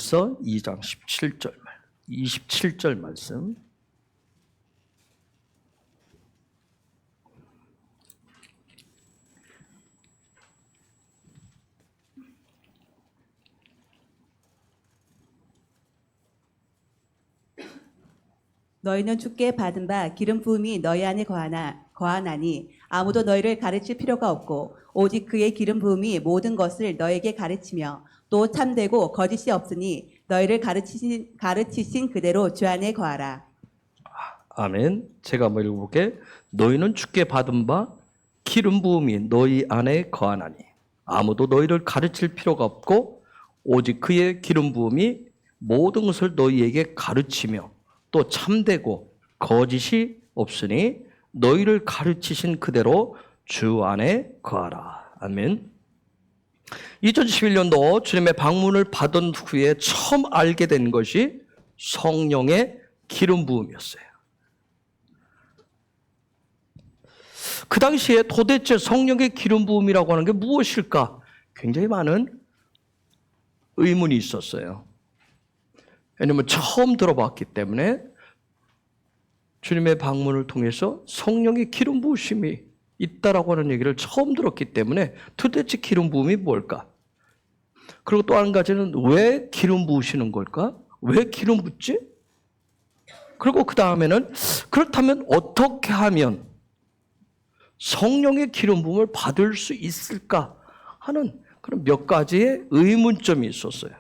요한일서 2장 27절 말씀. 너희는 주께 받은 바 기름 부음이 너희 안에 거하나니 아무도 너희를 가르칠 필요가 없고 오직 그의 기름 부음이 모든 것을 너에게 가르치며 또 참되고 거짓이 없으니 너희를 가르치신 그대로 주 안에 거하라. 아멘. 제가 한번 읽어볼게. 너희는 주께 받은 바 기름 부음이 너희 안에 거하나니 아무도 너희를 가르칠 필요가 없고 오직 그의 기름 부음이 모든 것을 너희에게 가르치며 또 참되고 거짓이 없으니 너희를 가르치신 그대로 주 안에 거하라. 아멘. 2011년도 주님의 방문을 받은 후에 처음 알게 된 것이 성령의 기름 부음이었어요. 그 당시에 도대체 성령의 기름 부음이라고 하는 게 무엇일까? 굉장히 많은 의문이 있었어요. 왜냐하면 처음 들어봤기 때문에 주님의 방문을 통해서 성령의 기름 부으심이 있다라고 하는 얘기를 처음 들었기 때문에 도대체 기름 부음이 뭘까? 그리고 또 한 가지는 왜 기름 부으시는 걸까? 왜 기름 붓지? 그리고 그 다음에는 그렇다면 어떻게 하면 성령의 기름 부음을 받을 수 있을까 하는 그런 몇 가지의 의문점이 있었어요.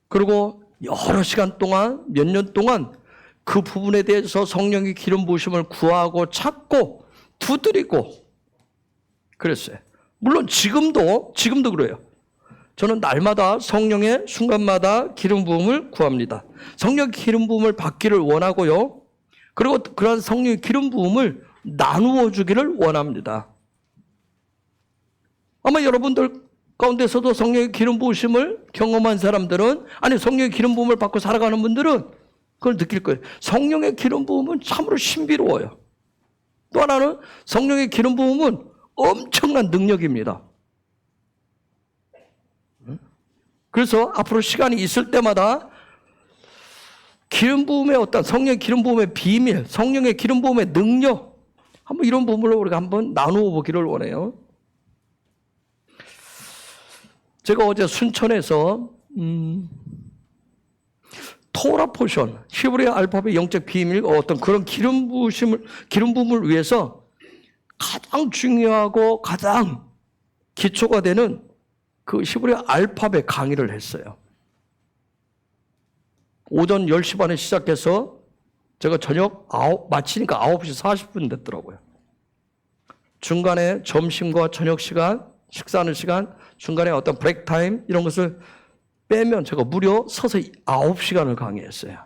그리고 여러 시간 동안, 몇 년 동안 그 부분에 대해서 성령의 기름 부으심을 구하고 찾고 두드리고 그랬어요. 물론 지금도 그래요. 저는 날마다 성령의 순간마다 기름 부음을 구합니다. 성령의 기름 부음을 받기를 원하고요. 그리고 그런 성령의 기름 부음을 나누어 주기를 원합니다. 아마 여러분들 가운데서도 성령의 기름 부으심을 경험한 사람들은, 아니 성령의 기름 부음을 받고 살아가는 분들은 그걸 느낄 거예요. 성령의 기름 부음은 참으로 신비로워요. 또 하나는 성령의 기름 부음은 엄청난 능력입니다. 그래서 앞으로 시간이 있을 때마다 기름 부음의 어떤 성령의 기름 부음의 비밀, 성령의 기름 부음의 능력, 한번 이런 부분을 우리가 한번 나누어 보기를 원해요. 제가 어제 순천에서 토라 포션, 히브리 알파벳 영적 비밀, 어떤 그런 기름 부음을 위해서 가장 중요하고 가장 기초가 되는 그 히브리 알파벳 강의를 했어요. 오전 10시 반에 시작해서 제가 저녁 마치니까 9시 40분 됐더라고요. 중간에 점심과 저녁 시간, 식사하는 시간, 중간에 어떤 브레이크 타임 이런 것을 빼면 제가 무려 서서 9시간을 강의했어요.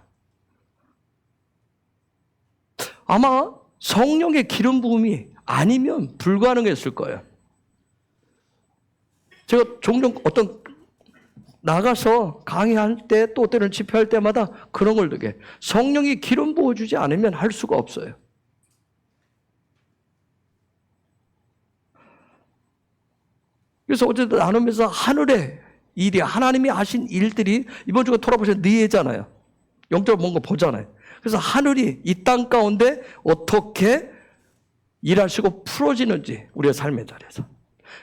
아마 성령의 기름 부음이 아니면 불가능했을 거예요. 제가 종종 어떤 나가서 강의할 때 또 때는 집회할 때마다 그런 걸 느껴요. 성령이 기름 부어주지 않으면 할 수가 없어요. 그래서 어제도 나누면서 하늘의 일이, 하나님이 하신 일들이 이번 주가 돌아보시면 네 해잖아요. 영적으로 뭔가 보잖아요. 그래서 하늘이 이 땅 가운데 어떻게 일하시고 풀어지는지 우리의 삶의 자리에서.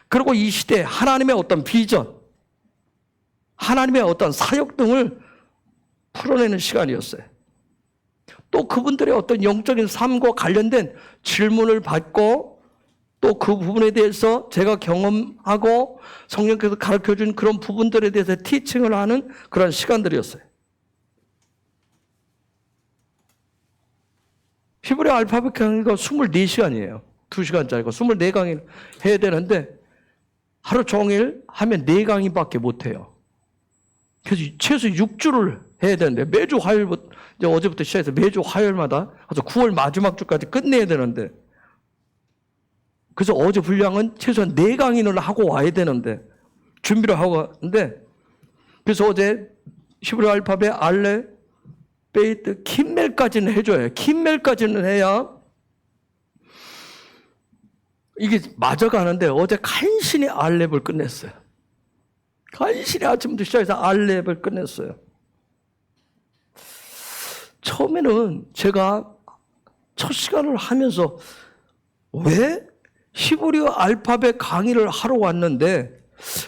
그리고 이 시대에 하나님의 어떤 비전, 하나님의 어떤 사역 등을 풀어내는 시간이었어요. 또 그분들의 어떤 영적인 삶과 관련된 질문을 받고 또 그 부분에 대해서 제가 경험하고 성령께서 가르쳐준 그런 부분들에 대해서 티칭을 하는 그런 시간들이었어요. 히브리 알파벳 강의가 24시간이에요. 2시간짜리가 24강의 해야 되는데 하루 종일 하면 4강의밖에 못해요. 그래서 최소 6주를 해야 되는데 매주 화요일부터, 이제 어제부터 시작해서 매주 화요일마다 그래서 9월 마지막 주까지 끝내야 되는데, 그래서 어제 분량은 최소한 4강의를 하고 와야 되는데 준비를 하고 왔는데, 그래서 어제 히브리 알파벳 알레, 베이트, 킴멜까지는 해줘요. 킴멜까지는 해야 이게 맞아가는데 어제 간신히 알렙을 끝냈어요. 간신히 아침부터 시작해서 알렙을 끝냈어요. 처음에는 제가 첫 시간을 하면서 왜 히브리어 알파벳 강의를 하러 왔는데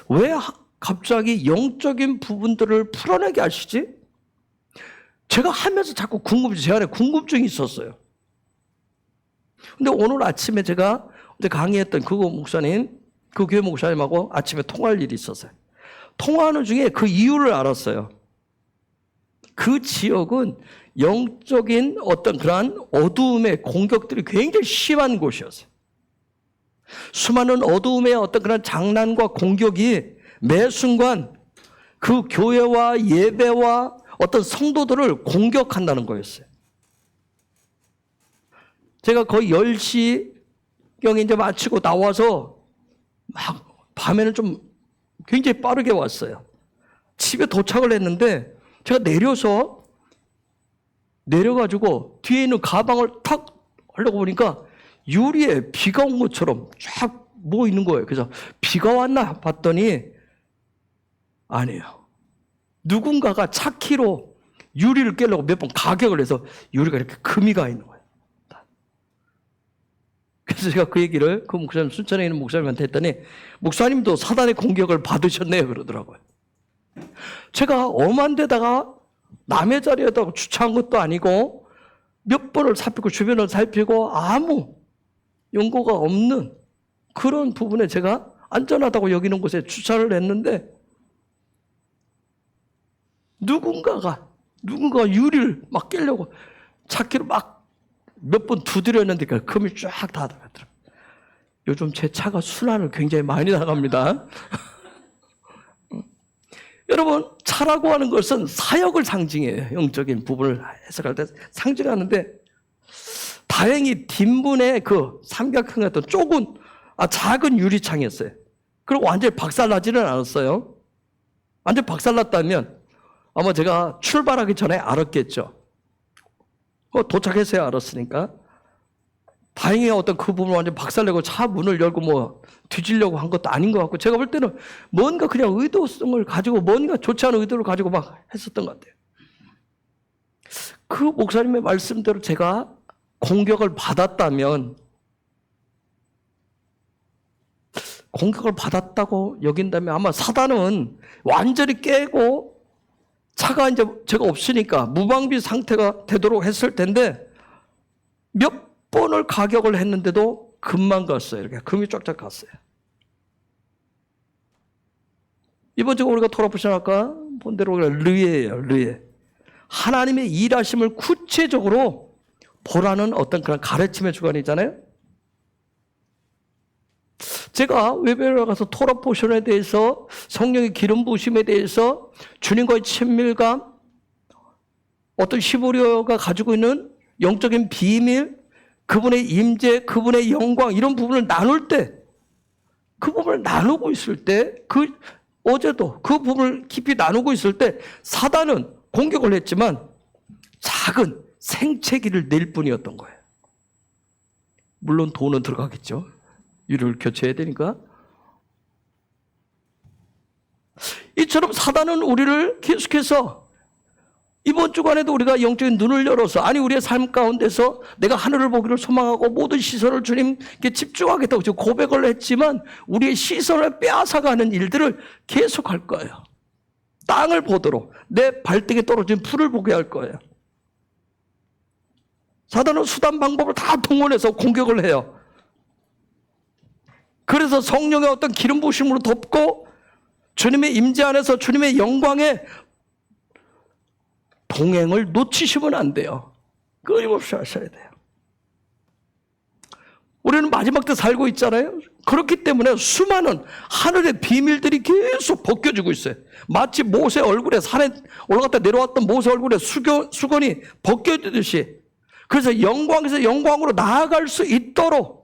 왜 갑자기 영적인 부분들을 풀어내게 하시지? 제가 하면서 자꾸 제 안에 궁금증이 있었어요. 근데 오늘 아침에 제가 어제 강의했던 그 교회 목사님하고 아침에 통화할 일이 있었어요. 통화하는 중에 그 이유를 알았어요. 그 지역은 영적인 어떤 그러한 어두움의 공격들이 굉장히 심한 곳이었어요. 수많은 어두움의 어떤 그런 장난과 공격이 매 순간 그 교회와 예배와 어떤 성도들을 공격한다는 거였어요. 제가 거의 10시경에 이제 마치고 나와서 막 밤에는 좀 굉장히 빠르게 왔어요. 집에 도착을 했는데 제가 내려가지고 뒤에 있는 가방을 탁 하려고 보니까 유리에 비가 온 것처럼 쫙 뭐 있는 거예요. 그래서 비가 왔나 봤더니 아니에요. 누군가가 차키로 유리를 깨려고 몇 번 가격을 해서 유리가 이렇게 금이 가 있는 거예요. 그래서 제가 그 얘기를 그 목사님, 순천에 있는 목사님한테 했더니 목사님도 사단의 공격을 받으셨네요 그러더라고요. 제가 엄한 데다가 남의 자리에다가 주차한 것도 아니고 몇 번을 살피고 주변을 살피고 아무 연고가 없는 그런 부분에 제가 안전하다고 여기는 곳에 주차를 했는데 누군가가 유리를 막 깨려고 차키로 막 몇 번 두드렸는데 그 금이 쫙 다 들어갔더라고요. 요즘 제 차가 순환을 굉장히 많이 나갑니다. 여러분, 차라고 하는 것은 사역을 상징해요. 영적인 부분을 해석할 때 상징하는데 다행히 뒷문에 그 삼각형 같은 작은 유리창이었어요. 그리고 완전히 박살나지는 않았어요. 완전히 박살났다면 아마 제가 출발하기 전에 알았겠죠. 도착해서야 알았으니까. 다행히 어떤 그 부분을 완전 박살내고 차 문을 열고 뭐 뒤지려고 한 것도 아닌 것 같고 제가 볼 때는 뭔가 그냥 의도성을 가지고 뭔가 좋지 않은 의도를 가지고 막 했었던 것 같아요. 그 목사님의 말씀대로 제가 공격을 받았다면 공격을 받았다고 여긴다면 아마 사단은 완전히 깨고 차가 이제 제가 없으니까 무방비 상태가 되도록 했을 텐데 몇 번을 가격을 했는데도 금만 갔어요. 이렇게 금이 쫙쫙 갔어요. 이번 주가 우리가 돌아보시면 아까 본 대로 르예예요. 르예. 하나님의 일하심을 구체적으로 보라는 어떤 그런 가르침의 주관이잖아요. 제가 외배에 가서 토라 포션에 대해서 성령의 기름 부으심에 대해서 주님과의 친밀감, 어떤 히브리어가 가지고 있는 영적인 비밀, 그분의 임재, 그분의 영광 이런 부분을 나눌 때, 그 부분을 나누고 있을 때, 어제도 그 부분을 깊이 나누고 있을 때 사단은 공격을 했지만 작은 생채기를 낼 뿐이었던 거예요. 물론 돈은 들어가겠죠. 유리를 교체해야 되니까. 이처럼 사단은 우리를 계속해서 이번 주간에도 우리가 영적인 눈을 열어서 우리의 삶 가운데서 내가 하늘을 보기를 소망하고 모든 시선을 주님께 집중하겠다고 지금 고백을 했지만 우리의 시선을 빼앗아가는 일들을 계속할 거예요. 땅을 보도록 내 발등에 떨어진 풀을 보게 할 거예요. 사단은 수단 방법을 다 동원해서 공격을 해요. 그래서 성령의 어떤 기름 부으심으로 덮고 주님의 임재 안에서 주님의 영광에 동행을 놓치시면 안 돼요. 끊임없이 하셔야 돼요. 우리는 마지막 때 살고 있잖아요. 그렇기 때문에 수많은 하늘의 비밀들이 계속 벗겨지고 있어요. 마치 모세 얼굴에 산에 올라갔다 내려왔던 모세 얼굴에 수건이 벗겨지듯이 그래서 영광에서 영광으로 나아갈 수 있도록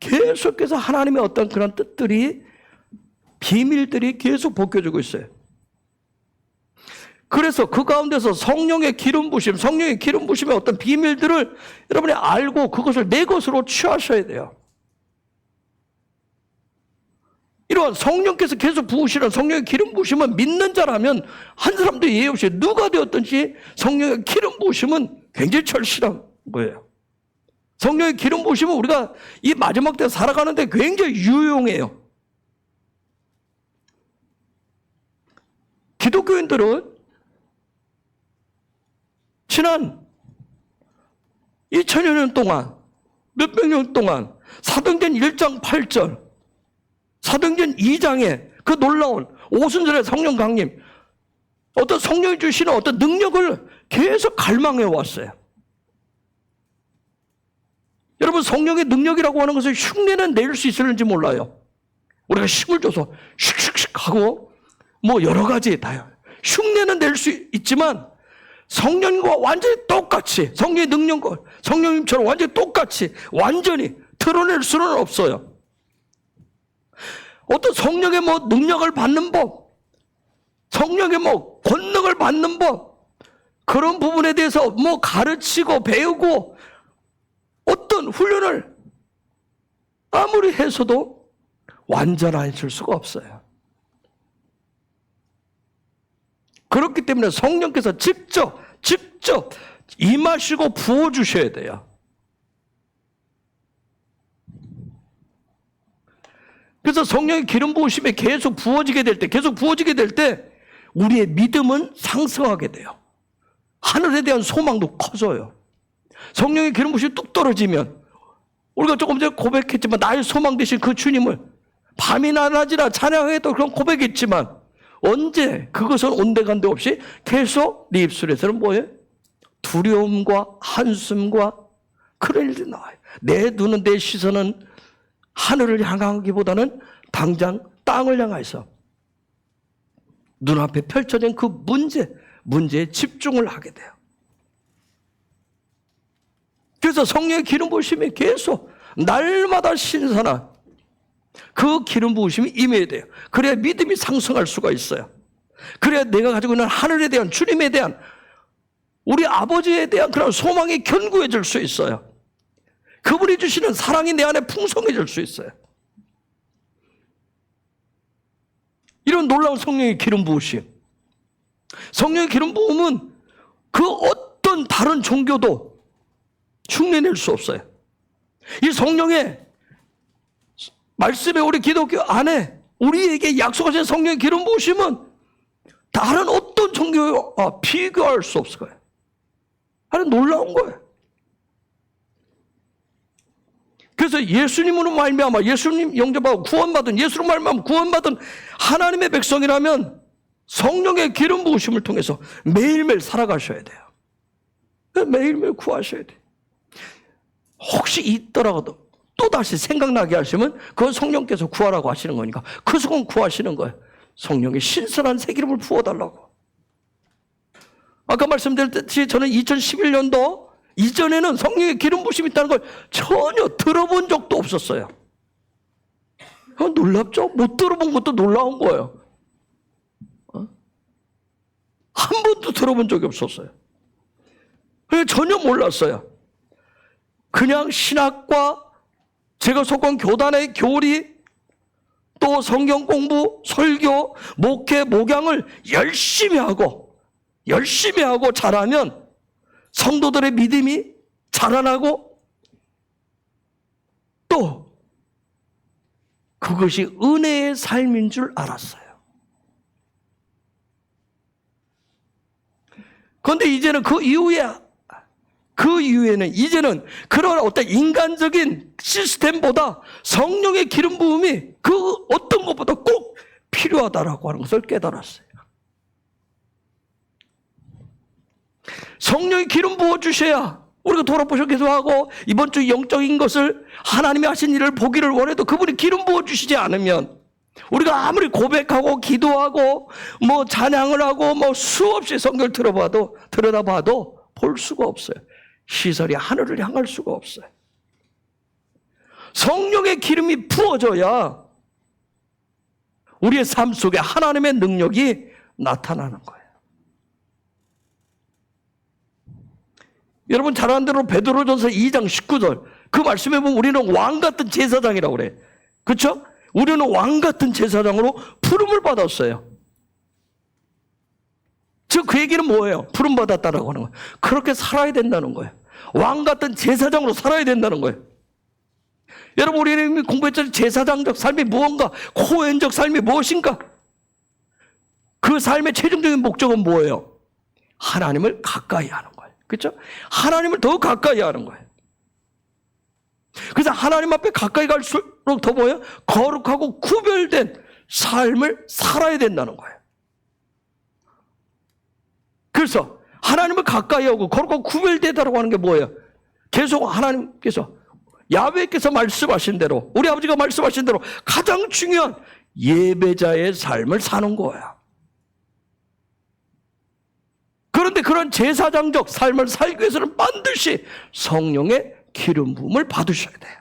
계속해서 하나님의 어떤 그런 뜻들이 비밀들이 계속 벗겨지고 있어요. 그래서 그 가운데서 성령의 기름 부심, 성령의 기름 부심의 어떤 비밀들을 여러분이 알고 그것을 내 것으로 취하셔야 돼요. 이러한 성령께서 계속 부으시는 성령의 기름 부으심은 믿는 자라면 한 사람도 예의 없이 누가 되었든지 성령의 기름 부으심은 굉장히 절실한 거예요. 성령의 기름 부으심은 우리가 이 마지막 때 살아가는데 굉장히 유용해요. 기독교인들은 지난 2000여 년 동안, 몇백 년 동안 사도행전 1장 8절, 사도행전 2장에 그 놀라운 오순절의 성령 강림, 어떤 성령이 주시는 어떤 능력을 계속 갈망해 왔어요. 여러분, 성령의 능력이라고 하는 것을 흉내는 낼 수 있을지 몰라요. 우리가 힘을 줘서 슉슉슉 하고 뭐 여러 가지 다요. 흉내는 낼 수 있지만 성령과 완전히 똑같이, 성령의 능력과 성령님처럼 완전히 똑같이 완전히 드러낼 수는 없어요. 어떤 성령의 뭐 능력을 받는 법, 성령의 뭐 권능을 받는 법, 그런 부분에 대해서 뭐 가르치고 배우고 어떤 훈련을 아무리 해서도 완전하실 수가 없어요. 그렇기 때문에 성령께서 직접 임하시고 부어주셔야 돼요. 그래서 성령의 기름 부으심에 계속 부어지게 될 때 우리의 믿음은 상승하게 돼요. 하늘에 대한 소망도 커져요. 성령의 기름 부으심이 뚝 떨어지면 우리가 조금 전에 고백했지만 나의 소망 되신 그 주님을 밤이나 낮이나 찬양하겠다고 그런 고백했지만 언제 그것은 온데간데 없이 계속 네 입술에서는 뭐예요? 두려움과 한숨과 그런 일이 나와요. 내 눈은, 내 시선은 하늘을 향하기보다는 당장 땅을 향해서 눈앞에 펼쳐진 그 문제에 집중을 하게 돼요. 그래서 성령의 기름 부으심이 계속 날마다 신선한 그 기름 부으심이 임해야 돼요. 그래야 믿음이 상승할 수가 있어요. 그래야 내가 가지고 있는 하늘에 대한, 주님에 대한, 우리 아버지에 대한 그런 소망이 견고해질 수 있어요. 그분이 주시는 사랑이 내 안에 풍성해질 수 있어요. 이런 놀라운 성령의 기름 부으심. 성령의 기름 부음은 그 어떤 다른 종교도 흉내낼 수 없어요. 이 성령의 말씀에 우리 기독교 안에 우리에게 약속하신 성령의 기름 부으심은 다른 어떤 종교와 비교할 수 없을 거예요. 아주 놀라운 거예요. 그래서 예수님으로 말미암아, 예수님 영접하고 구원받은, 예수로 말미암아 구원받은 하나님의 백성이라면 성령의 기름 부으심을 통해서 매일매일 살아가셔야 돼요. 매일매일 구하셔야 돼요. 혹시 있더라도 또다시 생각나게 하시면 그건 성령께서 구하라고 하시는 거니까 그 속은 구하시는 거예요. 성령의 신선한 새기름을 부어달라고. 아까 말씀드렸듯이 저는 2011년도 이전에는 성령의 기름 부으심이 있다는 걸 전혀 들어본 적도 없었어요. 놀랍죠? 못 들어본 것도 놀라운 거예요. 한 번도 들어본 적이 없었어요. 전혀 몰랐어요. 그냥 신학과 제가 속한 교단의 교리, 또 성경 공부, 설교, 목회, 목양을 열심히 하고 잘하면 성도들의 믿음이 자라나고 또 그것이 은혜의 삶인 줄 알았어요. 그런데 이제는 그 이후에는 이제는 그런 어떤 인간적인 시스템보다 성령의 기름 부음이 그 어떤 것보다 꼭 필요하다라고 하는 것을 깨달았어요. 성령의 기름 부어주셔야 우리가 돌아보셔 계속하고 이번 주 영적인 것을 하나님이 하신 일을 보기를 원해도 그분이 기름 부어주시지 않으면 우리가 아무리 고백하고 기도하고 뭐 찬양을 하고 뭐 수없이 성경을 들여다봐도 볼 수가 없어요. 시설이 하늘을 향할 수가 없어요. 성령의 기름이 부어져야 우리의 삶 속에 하나님의 능력이 나타나는 거예요. 여러분 잘 아는 대로 베드로전서 2장 19절 그 말씀에 보면 우리는 왕 같은 제사장이라고 그래. 그렇죠? 우리는 왕 같은 제사장으로 부름을 받았어요. 즉 그 얘기는 뭐예요? 부름 받았다라고 하는 거예요. 그렇게 살아야 된다는 거예요. 왕 같은 제사장으로 살아야 된다는 거예요. 여러분, 우리는 공부했잖아요. 제사장적 삶이 무언가, 코헨적 삶이 무엇인가? 그 삶의 최종적인 목적은 뭐예요? 하나님을 가까이 하는 거예요. 그렇죠? 하나님을 더 가까이 하는 거예요. 그래서 하나님 앞에 가까이 갈수록 더 뭐예요? 거룩하고 구별된 삶을 살아야 된다는 거예요. 그래서 하나님을 가까이 하고 거룩하고 구별되다라고 하는 게 뭐예요? 계속 하나님께서, 야훼께서 말씀하신 대로, 우리 아버지가 말씀하신 대로 가장 중요한 예배자의 삶을 사는 거야. 그런데 그런 제사장적 삶을 살기 위해서는 반드시 성령의 기름 부음을 받으셔야 돼요.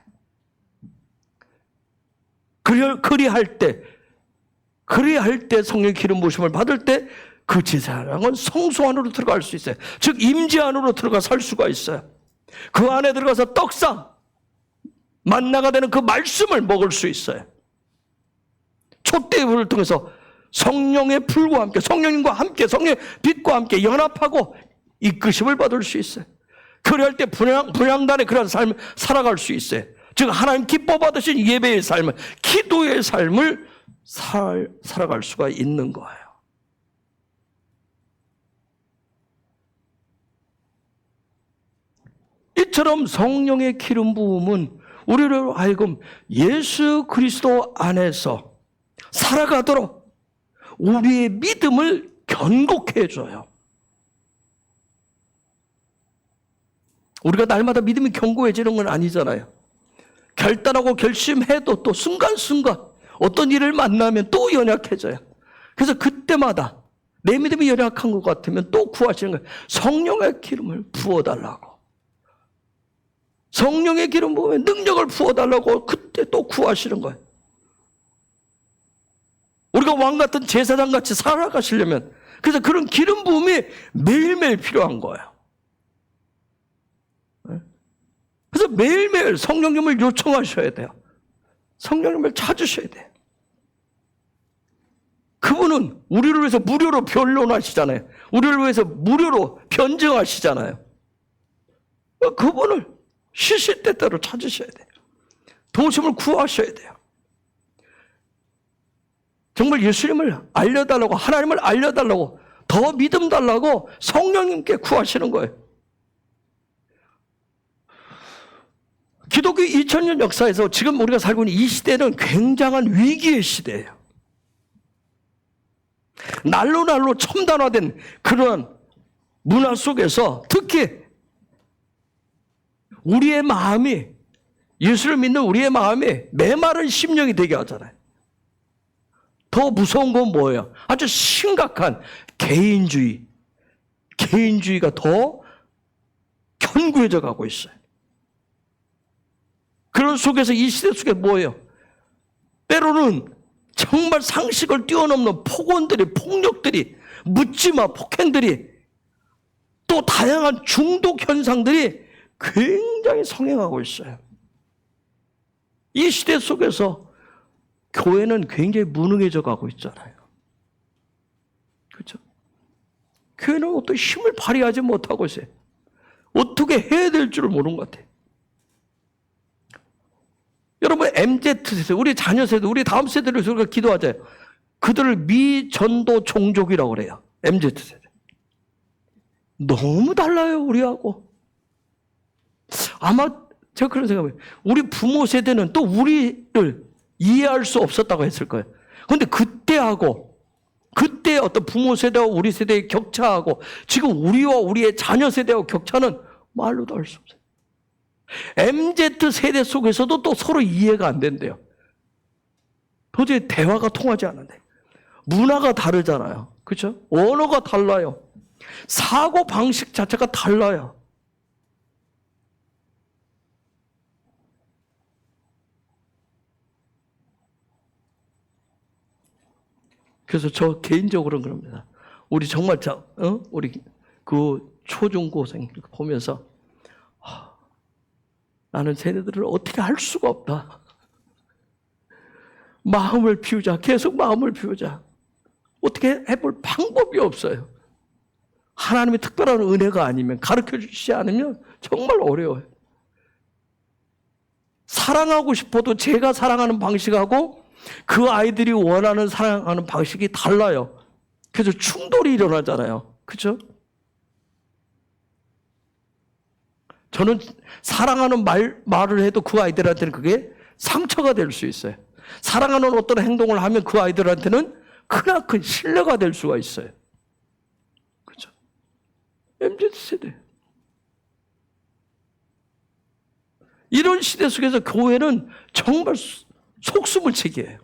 그리할 때 성령의 기름 부으심을 받을 때 그 제사장은 성소 안으로 들어갈 수 있어요. 즉 임재 안으로 들어가 살 수가 있어요. 그 안에 들어가서 떡상, 만나가 되는 그 말씀을 먹을 수 있어요. 촛대의 불을 통해서 성령의 불과 함께, 성령님과 함께, 성령의 빛과 함께 연합하고 이끄심을 받을 수 있어요. 그럴 때 분향단의 그런 삶을 살아갈 수 있어요. 즉 하나님 기뻐 받으신 예배의 삶을, 기도의 삶을 살아갈 수가 있는 거예요. 이처럼 성령의 기름 부음은 우리를 하여금 예수 그리스도 안에서 살아가도록 우리의 믿음을 견고케 해줘요. 우리가 날마다 믿음이 견고해지는 건 아니잖아요. 결단하고 결심해도 또 순간순간 어떤 일을 만나면 또 연약해져요. 그래서 그때마다 내 믿음이 연약한 것 같으면 또 구하시는 거예요. 성령의 기름을 부어달라고. 성령의 기름 부으면 능력을 부어달라고 그때 또 구하시는 거예요. 우리가 왕같은 제사장같이 살아가시려면, 그래서 그런 기름 부음이 매일매일 필요한 거예요. 그래서 매일매일 성령님을 요청하셔야 돼요. 성령님을 찾으셔야 돼요. 그분은 우리를 위해서 무료로 변론하시잖아요. 우리를 위해서 무료로 변증하시잖아요. 그분을 시시때때로 찾으셔야 돼요. 도심을 구하셔야 돼요. 정말 예수님을 알려달라고, 하나님을 알려달라고, 더 믿음 달라고 성령님께 구하시는 거예요. 기독교 2000년 역사에서 지금 우리가 살고 있는 이 시대는 굉장한 위기의 시대예요. 날로 첨단화된 그런 문화 속에서 특히 우리의 마음이, 예수를 믿는 우리의 마음이 메마른 심령이 되게 하잖아요. 더 무서운 건 뭐예요? 아주 심각한 개인주의가 더 견고해져 가고 있어요. 그런 속에서 이 시대 속에 뭐예요? 때로는 정말 상식을 뛰어넘는 폭언들이, 폭력들이, 묻지마 폭행들이, 또 다양한 중독 현상들이 굉장히 성행하고 있어요. 이 시대 속에서 교회는 굉장히 무능해져 가고 있잖아요. 그렇죠? 교회는 어떤 힘을 발휘하지 못하고 있어요. 어떻게 해야 될 줄을 모르는 것 같아요. 여러분, MZ세대, 우리 자녀 세대, 우리 다음 세대를 우리가 기도하잖아요. 그들을 미전도 종족이라고 그래요. MZ세대. 너무 달라요, 우리하고. 아마 제가 그런 생각해요. 우리 부모 세대는 또 우리를 이해할 수 없었다고 했을 거예요. 그런데 그때 어떤 부모 세대와 우리 세대의 격차하고 지금 우리와 우리의 자녀 세대와 격차는 말로도 할 수 없어요. MZ 세대 속에서도 또 서로 이해가 안 된대요. 도저히 대화가 통하지 않는데. 문화가 다르잖아요. 그렇죠? 언어가 달라요. 사고 방식 자체가 달라요. 그래서 저 개인적으로는 그럽니다. 우리 정말 우리 그 초중고생 보면서 나는 쟤네들을 어떻게 할 수가 없다. 마음을 비우자. 계속 마음을 비우자. 어떻게 해볼 방법이 없어요. 하나님의 특별한 은혜가 아니면, 가르쳐 주시지 않으면 정말 어려워요. 사랑하고 싶어도 제가 사랑하는 방식하고 그 아이들이 원하는 사랑하는 방식이 달라요. 그래서 충돌이 일어나잖아요. 그렇죠? 저는 사랑하는 말을 해도 그 아이들한테는 그게 상처가 될 수 있어요. 사랑하는 어떤 행동을 하면 그 아이들한테는 크나큰 신뢰가 될 수가 있어요. 그렇죠? MZ세대. 이런 시대 속에서 교회는 정말 속수무책이에요.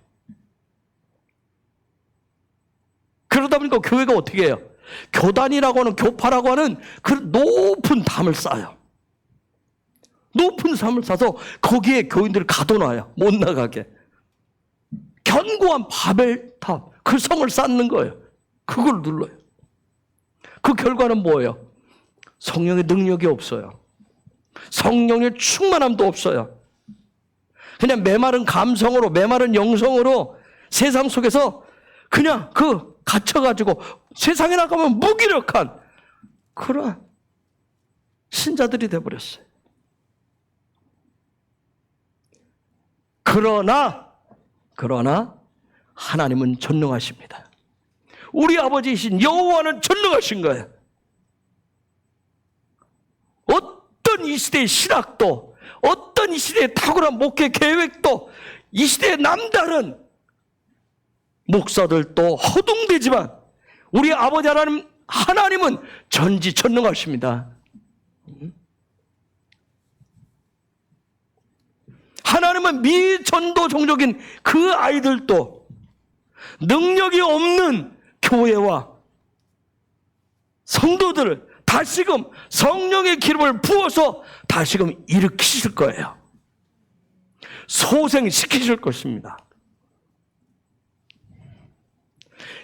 그러다 보니까 교회가 어떻게 해요? 교단이라고 하는, 교파라고 하는 그 높은 담을 쌓아요. 높은 담을 쌓아서 거기에 교인들을 가둬놔요. 못 나가게. 견고한 바벨탑, 그 성을 쌓는 거예요. 그걸 눌러요. 그 결과는 뭐예요? 성령의 능력이 없어요. 성령의 충만함도 없어요. 그냥 메마른 감성으로, 메마른 영성으로 세상 속에서 그냥 갇혀가지고 세상에 나가면 무기력한 그런 신자들이 되어버렸어요. 그러나 하나님은 전능하십니다. 우리 아버지이신 여호와는 전능하신 거예요. 어떤 이 시대의 신학도, 어떤 이 시대의 탁월한 목회 계획도, 이 시대의 남다른 목사들도 허둥대지만 우리 아버지 하나님은 전지전능하십니다. 하나님은 미전도 종족인 그 아이들도 능력이 없는 교회와 성도들을 다시금 성령의 기름을 부어서 다시금 일으키실 거예요. 소생시키실 것입니다.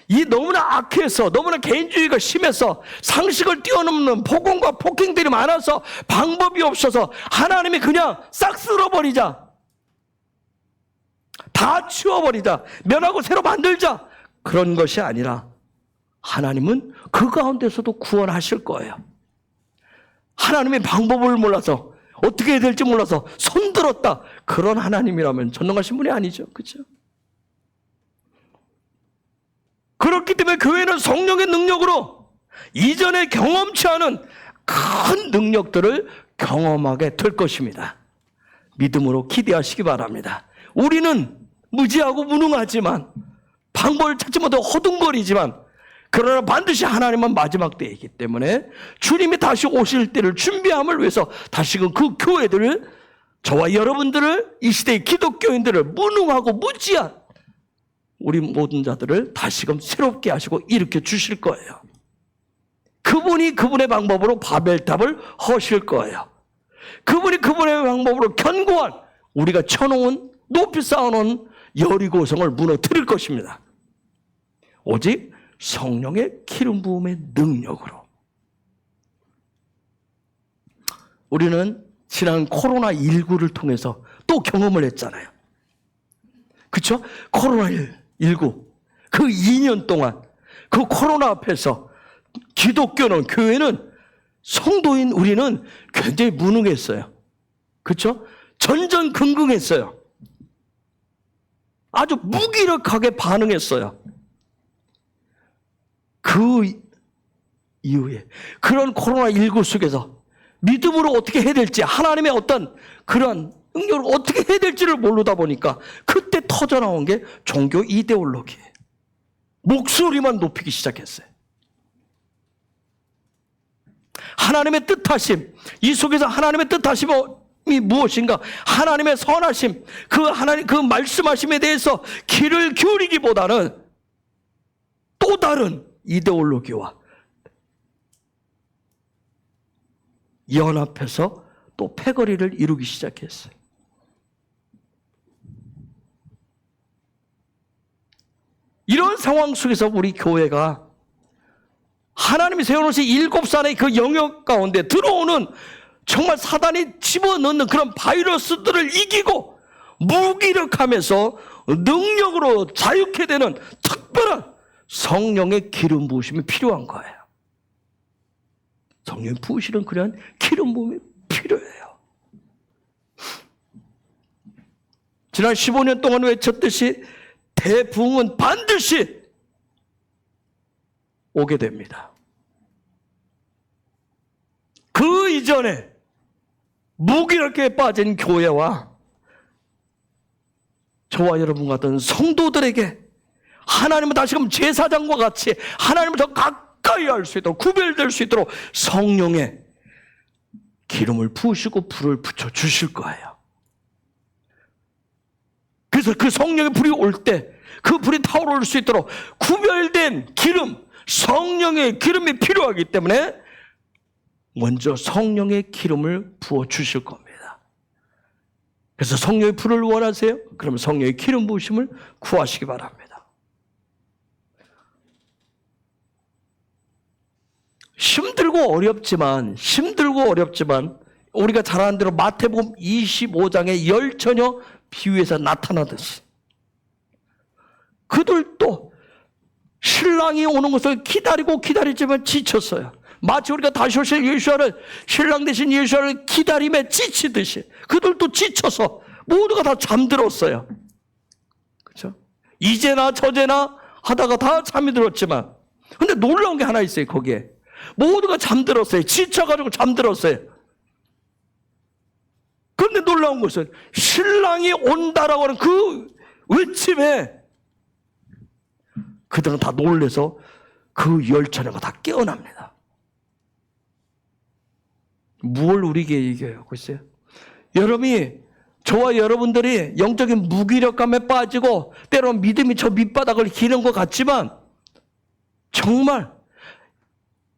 이 너무나 악해서, 너무나 개인주의가 심해서 상식을 뛰어넘는 폭언과 폭행들이 많아서 방법이 없어서 하나님이 그냥 싹 쓸어버리자, 다 치워버리자, 면하고 새로 만들자, 그런 것이 아니라 하나님은 그 가운데서도 구원하실 거예요. 하나님의 방법을 몰라서, 어떻게 해야 될지 몰라서 손들었다, 그런 하나님이라면 전능하신 분이 아니죠. 그렇죠? 그렇기 때문에 교회는 성령의 능력으로 이전에 경험치 않은 큰 능력들을 경험하게 될 것입니다. 믿음으로 기대하시기 바랍니다. 우리는 무지하고 무능하지만, 방법을 찾지 못하고 허둥거리지만, 그러나 반드시 하나님은 마지막 때이기 때문에 주님이 다시 오실 때를 준비함을 위해서 다시금 그 교회들을, 저와 여러분들을, 이 시대의 기독교인들을, 무능하고 무지한 우리 모든 자들을 다시금 새롭게 하시고 일으켜 주실 거예요. 그분이 그분의 방법으로 바벨탑을 허실 거예요. 그분이 그분의 방법으로 견고한, 우리가 쳐놓은, 높이 쌓아놓은 여리고성을 무너뜨릴 것입니다. 오직 성령의 기름 부음의 능력으로. 우리는 지난 코로나19를 통해서 또 경험을 했잖아요. 그렇죠? 코로나19, 그 2년 동안 그 코로나 앞에서 기독교는, 교회는, 성도인 우리는 굉장히 무능했어요. 그렇죠? 전전긍긍했어요. 아주 무기력하게 반응했어요. 그 이후에 그런 코로나19 속에서 믿음으로 어떻게 해야 될지, 하나님의 어떤 그런 능력을 어떻게 해야 될지를 모르다 보니까 그때 터져나온 게 종교 이데올로기예요. 목소리만 높이기 시작했어요. 하나님의 뜻하심, 이 속에서 하나님의 뜻하심이 무엇인가, 하나님의 선하심, 그 말씀하심에 대해서 귀를 기울이기보다는 또 다른 이데올로기와 연합해서 또 패거리를 이루기 시작했어요. 이런 상황 속에서 우리 교회가 하나님이 세워놓으신 7살의 그 영역 가운데 들어오는 정말 사단이 집어넣는 그런 바이러스들을 이기고 무기력하면서 능력으로 자유케 되는 특별한 성령의 기름 부으심이 필요한 거예요. 성령 부으시는 그런 기름 부음이 필요해요. 지난 15년 동안 외쳤듯이 대부흥은 반드시 오게 됩니다. 그 이전에 무기력에 빠진 교회와 저와 여러분 같은 성도들에게 하나님은 다시금 제사장과 같이 하나님을 더 가까이 할 수 있도록 구별될 수 있도록 성령의 기름을 부으시고 불을 붙여 주실 거예요. 그래서 그 성령의 불이 올 때 그 불이 타오를 수 있도록 구별된 기름, 성령의 기름이 필요하기 때문에 먼저 성령의 기름을 부어 주실 겁니다. 그래서 성령의 불을 원하세요? 그러면 성령의 기름 부으심을 구하시기 바랍니다. 힘들고 어렵지만 우리가 잘 아는 대로 마태복음 25장의 열 처녀 비유에서 나타나듯이 그들도 신랑이 오는 것을 기다리지만 지쳤어요. 마치 우리가 다시 오실 예수와를, 신랑 되신 예수와를 기다림에 지치듯이 그들도 지쳐서 모두가 다 잠들었어요. 그렇죠? 이제나 저제나 하다가 다 잠이 들었지만, 근데 놀라운 게 하나 있어요. 거기에 모두가 잠들었어요. 지쳐가지고 잠들었어요. 그런데 놀라운 것은 신랑이 온다라고 하는 그 외침에 그들은 다 놀래서 그 열처녀가 다 깨어납니다. 무엇을 우리에게 얘기하고 있어요? 여러분이, 저와 여러분들이 영적인 무기력감에 빠지고 때로는 믿음이 저 밑바닥을 기는 것 같지만 정말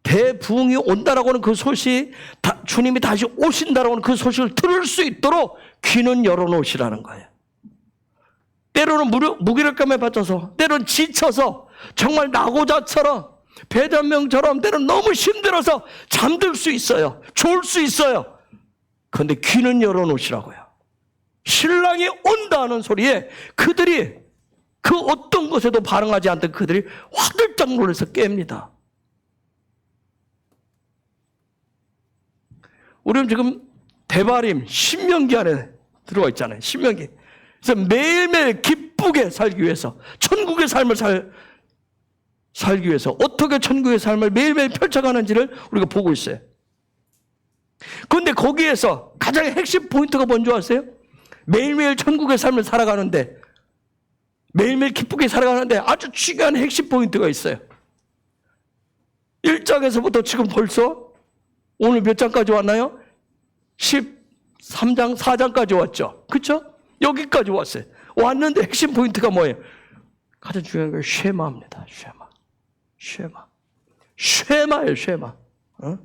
대부흥이 온다라고 하는 그 소식, 주님이 다시 오신다라고 하는 그 소식을 들을 수 있도록 귀는 열어놓으시라는 거예요. 때로는 무기력감에 빠져서, 때로는 지쳐서 정말 낙오자처럼, 배단명처럼 때로는 너무 힘들어서 잠들 수 있어요. 졸 수 있어요. 그런데 귀는 열어놓으시라고요. 신랑이 온다는 소리에 그들이 그 어떤 것에도 반응하지 않던 그들이 화들짝 놀라서 깹니다. 우리는 지금 대바림 신명기 안에 들어와 있잖아요. 신명기. 그래서 매일매일 기쁘게 살기 위해서, 천국의 삶을 살기 위해서 어떻게 천국의 삶을 매일매일 펼쳐가는지를 우리가 보고 있어요. 그런데 거기에서 가장 핵심 포인트가 뭔지 아세요? 매일매일 천국의 삶을 살아가는데, 매일매일 기쁘게 살아가는데 아주 중요한 핵심 포인트가 있어요. 1장에서부터 지금 벌써 오늘 몇 장까지 왔나요? 13장, 4장까지 왔죠. 그렇죠? 여기까지 왔어요. 왔는데 핵심 포인트가 뭐예요? 가장 중요한 건 쉐마입니다. 쉐마예요, 쉐마. 어?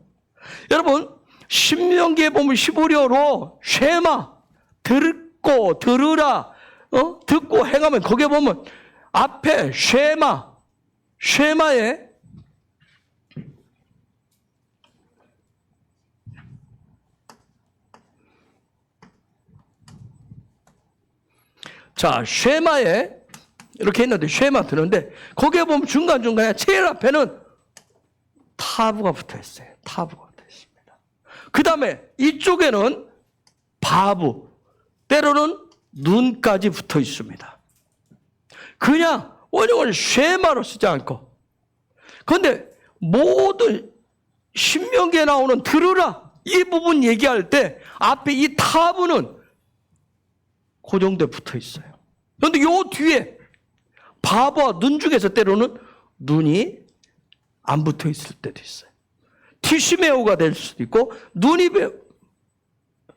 여러분, 신명기에 보면 15려로 쉐마, 듣고, 들으라, 듣고 행하면, 거기에 보면 앞에 쉐마에 자, 쉐마에 이렇게 있는데, 쉐마 드는데, 거기에 보면 중간중간에 제일 앞에는 타부가 붙어 있어요. 타부가 붙어 있습니다. 그 다음에 이쪽에는 바부, 때로는 눈까지 붙어 있습니다. 그냥 원형을 쉐마로 쓰지 않고. 그런데 모든 신명기에 나오는 들으라, 이 부분 얘기할 때 앞에 이 타부는 고정돼 붙어 있어요. 그런데 요 뒤에 바보와 눈 중에서 때로는 눈이 안 붙어 있을 때도 있어요. 티시메오가 될 수도 있고, 눈이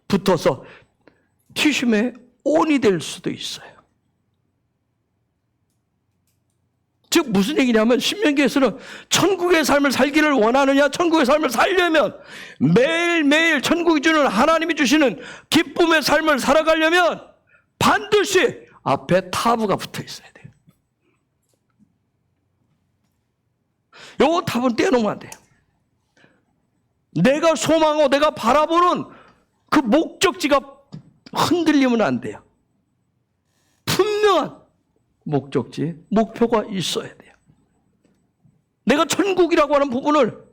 붙어서 티시메온이 될 수도 있어요. 즉 무슨 얘기냐면, 신명기에서는 천국의 삶을 살기를 원하느냐, 천국의 삶을 살려면 매일매일 천국이 주는, 하나님이 주시는 기쁨의 삶을 살아가려면 반드시 앞에 타부가 붙어 있어야 돼요. 요 탑은 떼놓으면 안 돼요. 내가 소망하고 내가 바라보는 그 목적지가 흔들리면 안 돼요. 분명한 목적지, 목표가 있어야 돼요. 내가 천국이라고 하는 부분을,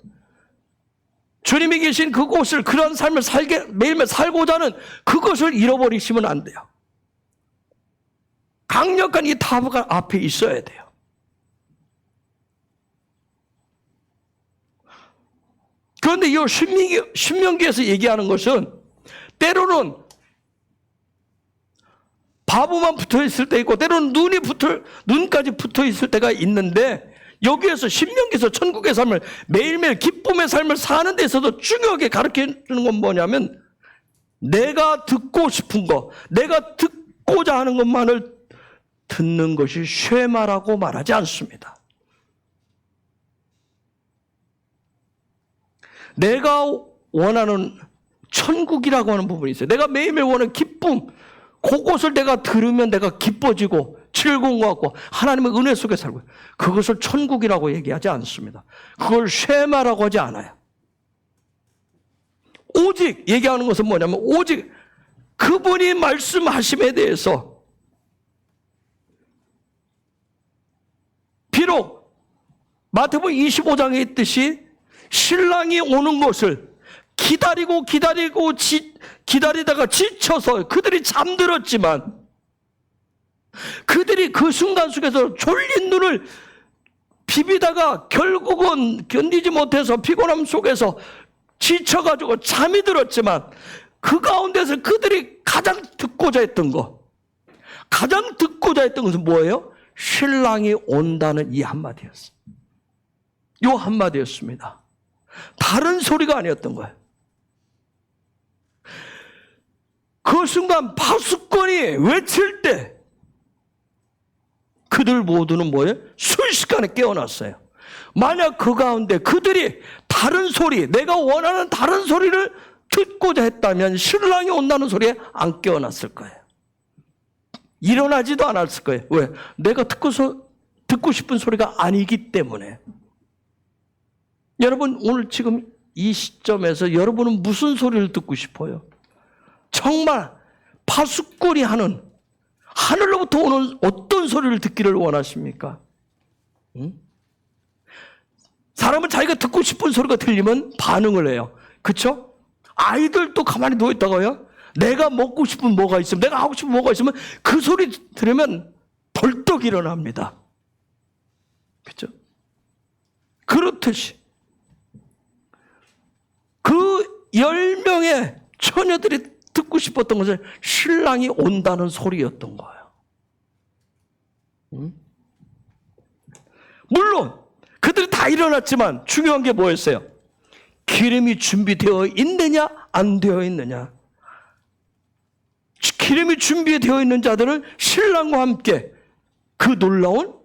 주님이 계신 그곳을, 그런 삶을 매일매일 살고자 하는 그것을 잃어버리시면 안 돼요. 강력한 이 타부가 앞에 있어야 돼요. 그런데 이 신명기에서 얘기하는 것은 때로는 바보만 붙어 있을 때 있고 때로는 눈까지 붙어 있을 때가 있는데, 여기에서 신명기에서 천국의 삶을, 매일매일 기쁨의 삶을 사는 데서도 중요하게 가르쳐 주는 건 뭐냐면, 내가 듣고 싶은 거, 내가 듣고자 하는 것만을 듣는 것이 쉐마라고 말하지 않습니다. 내가 원하는 천국이라고 하는 부분이 있어요. 내가 매일매일 원하는 기쁨, 그것을 내가 들으면 내가 기뻐지고 즐거운 것 같고 하나님의 은혜 속에 살고, 그것을 천국이라고 얘기하지 않습니다. 그걸 쉐마라고 하지 않아요. 오직 얘기하는 것은 뭐냐면, 오직 그분이 말씀하심에 대해서, 비록 마태복음 25장에 있듯이 신랑이 오는 것을 기다리다가 지쳐서 그들이 잠들었지만, 그들이 그 순간 속에서 졸린 눈을 비비다가 결국은 견디지 못해서 피곤함 속에서 지쳐가지고 잠이 들었지만, 그 가운데서 그들이 가장 듣고자 했던 것은 뭐예요? 신랑이 온다는 이 한마디였어요. 이 한마디였습니다. 다른 소리가 아니었던 거예요. 그 순간 파수꾼이 외칠 때 그들 모두는 뭐예요? 순식간에 깨어났어요. 만약 그 가운데 그들이 다른 소리, 내가 원하는 다른 소리를 듣고자 했다면 신랑이 온다는 소리에 안 깨어났을 거예요. 일어나지도 않았을 거예요. 왜? 내가 듣고 싶은 소리가 아니기 때문에. 여러분, 오늘 지금 이 시점에서 여러분은 무슨 소리를 듣고 싶어요? 정말 파수꾼이 하는, 하늘로부터 오는 어떤 소리를 듣기를 원하십니까? 사람은 자기가 듣고 싶은 소리가 들리면 반응을 해요. 그렇죠? 아이들도 가만히 누워있다가요, 내가 먹고 싶은 뭐가 있으면, 내가 하고 싶은 뭐가 있으면 그 소리 들으면 벌떡 일어납니다. 그렇죠? 그렇듯이 그 10명의 처녀들이 듣고 싶었던 것은 신랑이 온다는 소리였던 거예요. 물론 그들이 다 일어났지만 중요한 게 뭐였어요? 기름이 준비되어 있느냐 안 되어 있느냐. 기름이 준비되어 있는 자들은 신랑과 함께 그 놀라운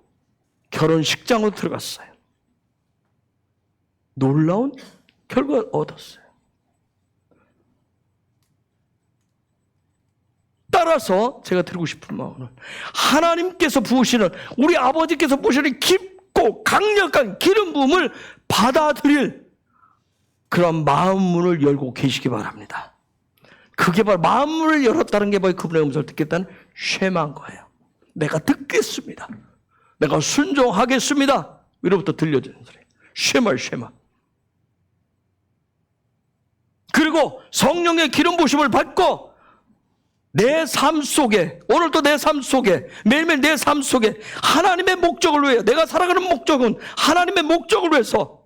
결혼식장으로 들어갔어요. 놀라운 결과를 얻었어요. 따라서 제가 드리고 싶은 마음은, 하나님께서 부으시는, 우리 아버지께서 부으시는 깊고 강력한 기름 부음을 받아들일 그런 마음문을 열고 계시기 바랍니다. 그게 바로 마음문을 열었다는 게 바로 그분의 음성을 듣겠다는 쉐마인 거예요. 내가 듣겠습니다. 내가 순종하겠습니다. 위로부터 들려주는 소리. 쉐마. 그리고 성령의 기름 부으심을 받고 내 삶 속에, 오늘도 내 삶 속에, 매일매일 내 삶 속에 하나님의 목적을 위해, 내가 살아가는 목적은 하나님의 목적을 위해서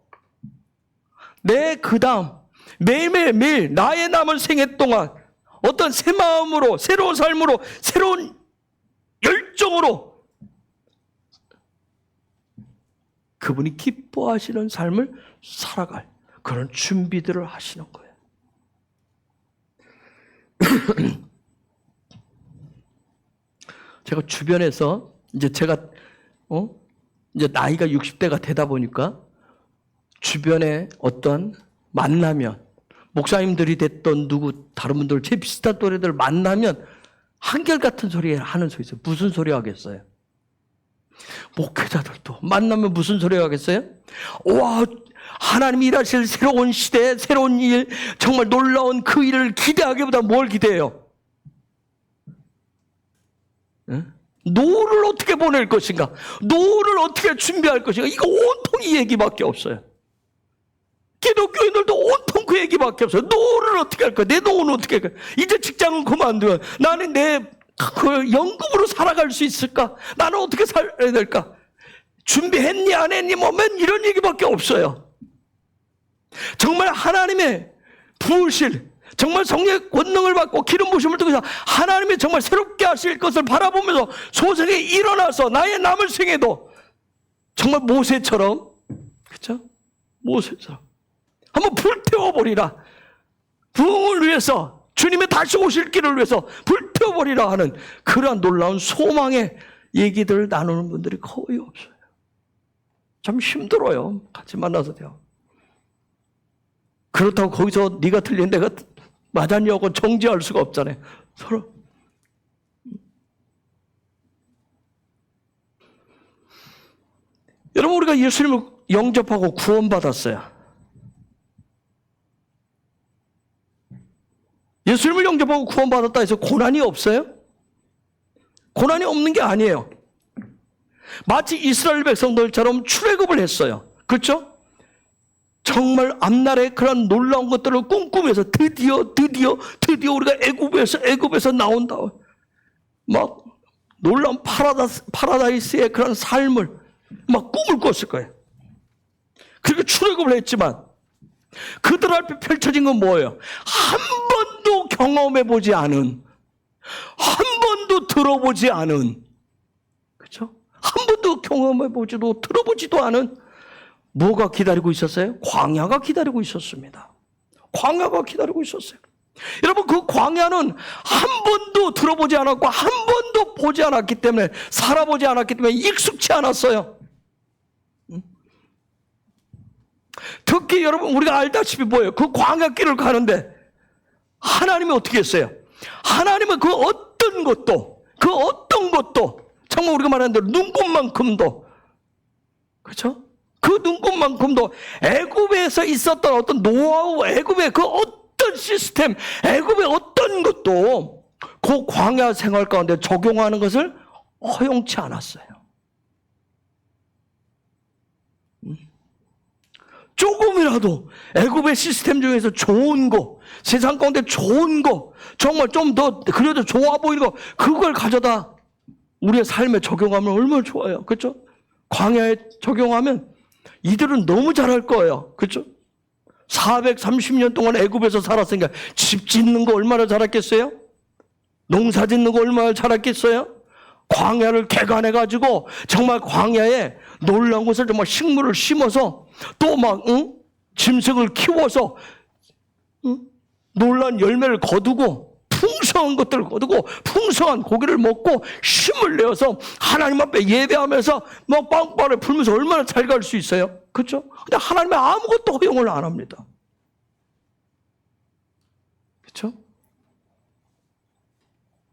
내 그 다음 매일 나의 남은 생애 동안 어떤 새 마음으로, 새로운 삶으로, 새로운 열정으로 그분이 기뻐하시는 삶을 살아갈 그런 준비들을 하시는 거예요. 제가 주변에서 제가 이제 나이가 60대가 되다 보니까 주변에 어떤 만나면, 목사님들이 됐던 누구 다른 분들 제 비슷한 또래들 만나면 한결같은 소리 하는 소리 있어요. 무슨 소리 하겠어요? 목회자들도 만나면 무슨 소리 하겠어요? 와, 하나님이 일하실 새로운 시대, 새로운 일, 정말 놀라운 그 일을 기대하기보다 뭘 기대해요? 응? 노후를 어떻게 보낼 것인가? 노후를 어떻게 준비할 것인가? 이거 온통 이 얘기밖에 없어요. 기독교인들도 온통 그 얘기밖에 없어요. 노후를 어떻게 할 거야? 내 노후는 어떻게 할 거야? 이제 직장은 그만두면 나는 그 연금으로 살아갈 수 있을까? 나는 어떻게 살아야 될까? 준비했니 안 했니 뭐면 이런 얘기밖에 없어요. 정말 하나님의 부으실, 정말 성령의 권능을 받고 기름 부심을 통해서 하나님이 정말 새롭게 하실 것을 바라보면서 소생에 일어나서 나의 남을 생에도 정말 모세처럼, 그렇죠? 모세처럼 한번 불태워버리라. 부흥을 위해서, 주님의 다시 오실 길을 위해서 불태워버리라 하는 그러한 놀라운 소망의 얘기들을 나누는 분들이 거의 없어요. 참 힘들어요. 같이 만나서 돼요. 그렇다고 거기서 네가 틀린 내가 맞았냐고 정지할 수가 없잖아요. 서로. 여러분, 우리가 예수님을 영접하고 구원받았어요. 예수님을 영접하고 구원받았다 해서 고난이 없어요? 고난이 없는 게 아니에요. 마치 이스라엘 백성들처럼 출애굽을 했어요. 그렇죠? 정말 앞날에 그런 놀라운 것들을 꿈꾸면서 드디어 우리가 애굽에서 나온다. 막 놀라운 파라다이스의 그런 삶을 막 꿈을 꿨을 거예요. 그렇게 출애굽을 했지만 그들 앞에 펼쳐진 건 뭐예요? 한 번도 경험해보지 않은, 한 번도 들어보지 않은, 그렇죠? 한 번도 경험해보지도 들어보지도 않은 뭐가 기다리고 있었어요? 광야가 기다리고 있었습니다. 광야가 기다리고 있었어요. 여러분, 그 광야는 한 번도 들어보지 않았고 한 번도 보지 않았기 때문에, 살아보지 않았기 때문에 익숙치 않았어요. 특히 여러분, 우리가 알다시피 뭐예요? 그 광야길을 가는데 하나님이 어떻게 했어요? 하나님은 그 어떤 것도 정말 우리가 말하는 대로 눈꽃만큼도, 그렇죠? 그 눈꽃만큼도 애굽에서 있었던 어떤 노하우, 애굽의 그 어떤 시스템, 애굽의 어떤 것도 그 광야 생활 가운데 적용하는 것을 허용치 않았어요. 조금이라도 애굽의 시스템 중에서 좋은 거, 세상 가운데 좋은 거, 정말 좀 더 그래도 좋아 보이는 거, 그걸 가져다 우리의 삶에 적용하면 얼마나 좋아요. 그렇죠? 광야에 적용하면 이들은 너무 잘할 거예요. 그렇죠? 430년 동안 애굽에서 살았으니까 집 짓는 거 얼마나 잘했겠어요? 농사 짓는 거 얼마나 잘했겠어요? 광야를 개간해가지고 정말 광야에 놀라운 것을 정말 식물을 심어서 또 막 짐승을 키워서 놀라운 열매를 거두고 풍성한 것들을 거두고 풍성한 고기를 먹고 힘을 내어서 하나님 앞에 예배하면서 막 빵빵을 풀면서 얼마나 잘 갈 수 있어요? 그렇죠? 근데 하나님은 아무것도 허용을 안 합니다. 그렇죠?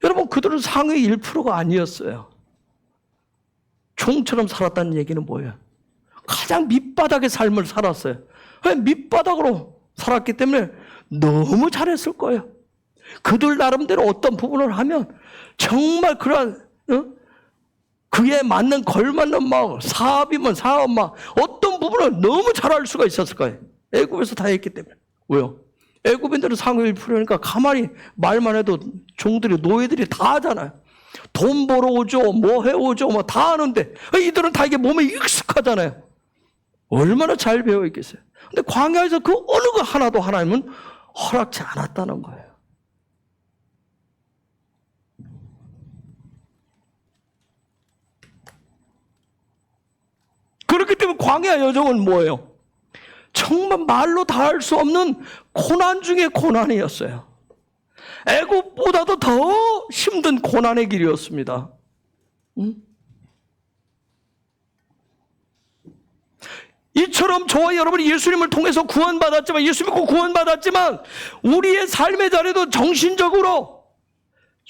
여러분, 그들은 상위 1%가 아니었어요. 종처럼 살았다는 얘기는 뭐예요? 가장 밑바닥의 삶을 살았어요. 밑바닥으로 살았기 때문에 너무 잘했을 거예요. 그들 나름대로 어떤 부분을 하면 정말 그런 그에 맞는 걸맞는 사업이면 사업 어떤 부분을 너무 잘할 수가 있었을 거예요. 애굽에서 다 했기 때문에. 왜요? 애굽인들은 상위 1%니까 가만히 말만 해도 종들이, 노예들이 다 하잖아요. 돈 벌어오죠, 뭐 해오죠, 뭐 다 하는데 이들은 다 이게 몸에 익숙하잖아요. 얼마나 잘 배워 있겠어요. 근데 광야에서 그 어느 거 하나도 하나님은 허락치 않았다는 거예요. 그렇기 때문에 광야 여정은 뭐예요? 정말 말로 다 할 수 없는 고난 중에 고난이었어요. 애굽보다도 더 힘든 고난의 길이었습니다. 이처럼 저와 여러분이 예수님을 통해서 구원받았지만, 예수 믿고 구원받았지만 우리의 삶의 자리도 정신적으로,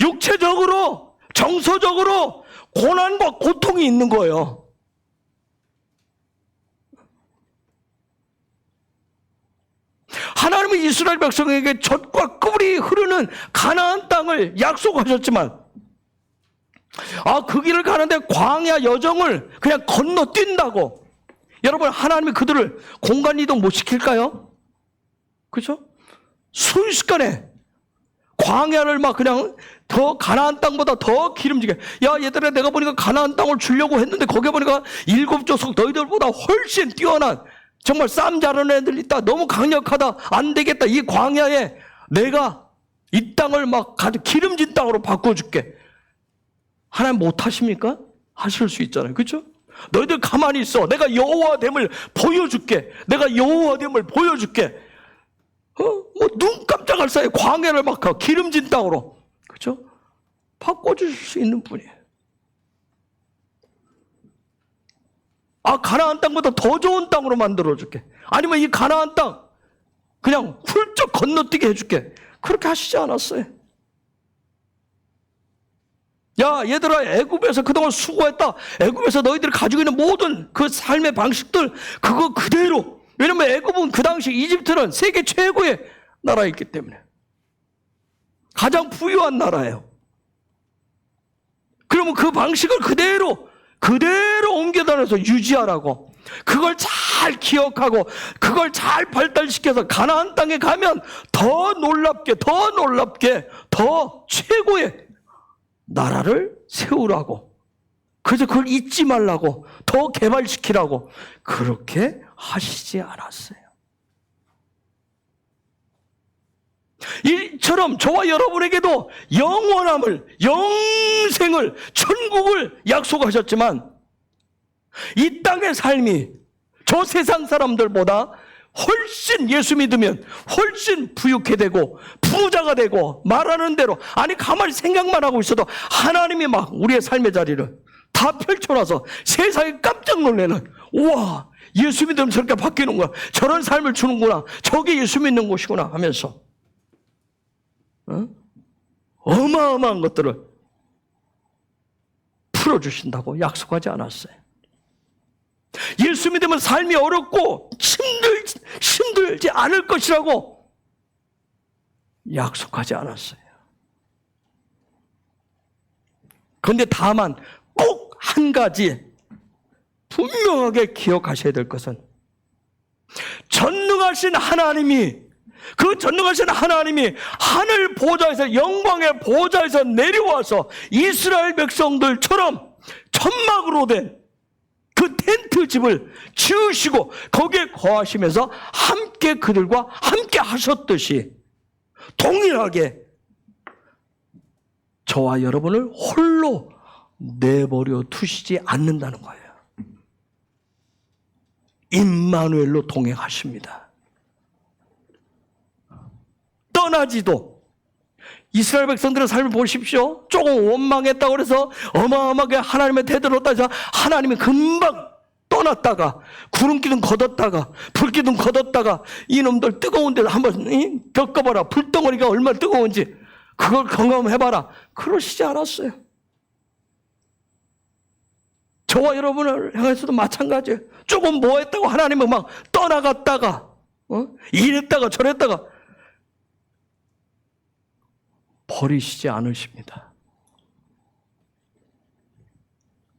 육체적으로, 정서적으로 고난과 고통이 있는 거예요. 하나님은 이스라엘 백성에게 젖과 꿀이 흐르는 가나안 땅을 약속하셨지만 그 길을 가는데 광야 여정을 그냥 건너뛴다고. 여러분, 하나님이 그들을 공간 이동 못 시킬까요? 그렇죠? 순식간에 광야를 막 그냥 더 가나안 땅보다 더 기름지게. 야, 얘들아, 내가 보니까 가나안 땅을 주려고 했는데 거기 보니까 7족속 너희들보다 훨씬 뛰어난 정말 쌈 자르는 애들 있다. 너무 강력하다. 안 되겠다. 이 광야에 내가 이 땅을 막 기름진 땅으로 바꿔줄게. 하나님 못하십니까? 하실 수 있잖아요. 그렇죠? 너희들 가만히 있어. 내가 여호와됨을 보여줄게. 내가 여호와됨을 보여줄게. 눈 깜짝할 사이에 광야를 막 기름진 땅으로, 그렇죠? 바꿔주실 수 있는 분이에요. 가나안 땅보다 더 좋은 땅으로 만들어줄게. 아니면 이 가나안 땅 그냥 훌쩍 건너뛰게 해줄게. 그렇게 하시지 않았어요. 야, 얘들아, 애굽에서 그동안 수고했다. 애굽에서 너희들이 가지고 있는 모든 그 삶의 방식들 그거 그대로. 왜냐면 애굽은 그 당시 이집트는 세계 최고의 나라였기 때문에 가장 부유한 나라예요. 그러면 그 방식을 그대로 옮겨다 놔서 유지하라고. 그걸 잘 기억하고 그걸 잘 발달시켜서 가나안 땅에 가면 더 놀랍게 더 최고의 나라를 세우라고. 그래서 그걸 잊지 말라고, 더 개발시키라고 그렇게 하시지 않았어요. 이처럼 저와 여러분에게도 영원함을, 영생을, 천국을 약속하셨지만 이 땅의 삶이 저 세상 사람들보다 훨씬 예수 믿으면 훨씬 부유케 되고 부자가 되고 말하는 대로, 아니 가만히 생각만 하고 있어도 하나님이 막 우리의 삶의 자리를 다 펼쳐놔서 세상에 깜짝 놀래는, 우와, 예수 믿으면 저렇게 바뀌는구나, 저런 삶을 주는구나, 저게 예수 믿는 곳이구나 하면서 어마어마한 것들을 풀어주신다고 약속하지 않았어요. 예수 믿으면 삶이 어렵고 힘들지 않을 것이라고 약속하지 않았어요. 그런데 다만 꼭 한 가지 분명하게 기억하셔야 될 것은, 전능하신 하나님이, 그 전능하신 하나님이 하늘 보좌에서, 영광의 보좌에서 내려와서 이스라엘 백성들처럼 천막으로 된 그 텐트 집을 지으시고 거기에 거하시면서 함께 그들과 함께 하셨듯이 동일하게 저와 여러분을 홀로 내버려 두시지 않는다는 거예요. 임마누엘로 동행하십니다. 떠나지도. 이스라엘 백성들의 삶을 보십시오. 조금 원망했다고 해서 어마어마하게 하나님의 대들었다 해서 하나님이 금방 떠났다가 구름기둥 걷었다가 불기둥 걷었다가 이놈들 뜨거운 데서 한번 겪어봐라. 불덩어리가 얼마나 뜨거운지 그걸 경험해봐라. 그러시지 않았어요. 저와 여러분을 향해서도 마찬가지예요. 조금 뭐 했다고 하나님은 막 떠나갔다가 이랬다가 저랬다가 버리시지 않으십니다.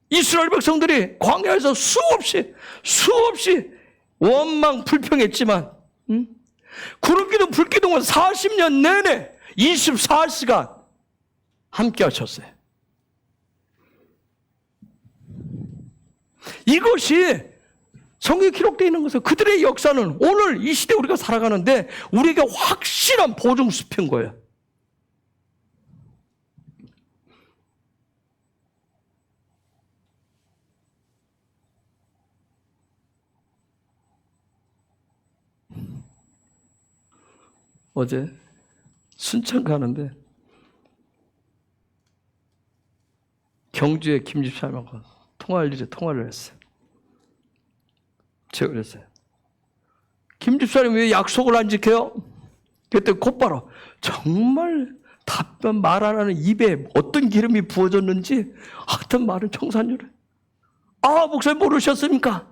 이스라엘 백성들이 광야에서 수없이 원망 불평했지만 구름기둥 불기둥은 40년 내내 24시간 함께 하셨어요. 이것이 성경에 기록되어 있는 것은, 그들의 역사는 오늘 이 시대 우리가 살아가는데 우리에게 확실한 보증수표인 거예요. 어제 순천 가는데 경주에 김 집사님하고 통화를 했어요. 제가 그랬어요. 김 집사님 왜 약속을 안 지켜요? 그때 곧바로 정말 답변 말 안 하는 입에 어떤 기름이 부어졌는지 하여튼 말은 청산유래. 목사님 모르셨습니까?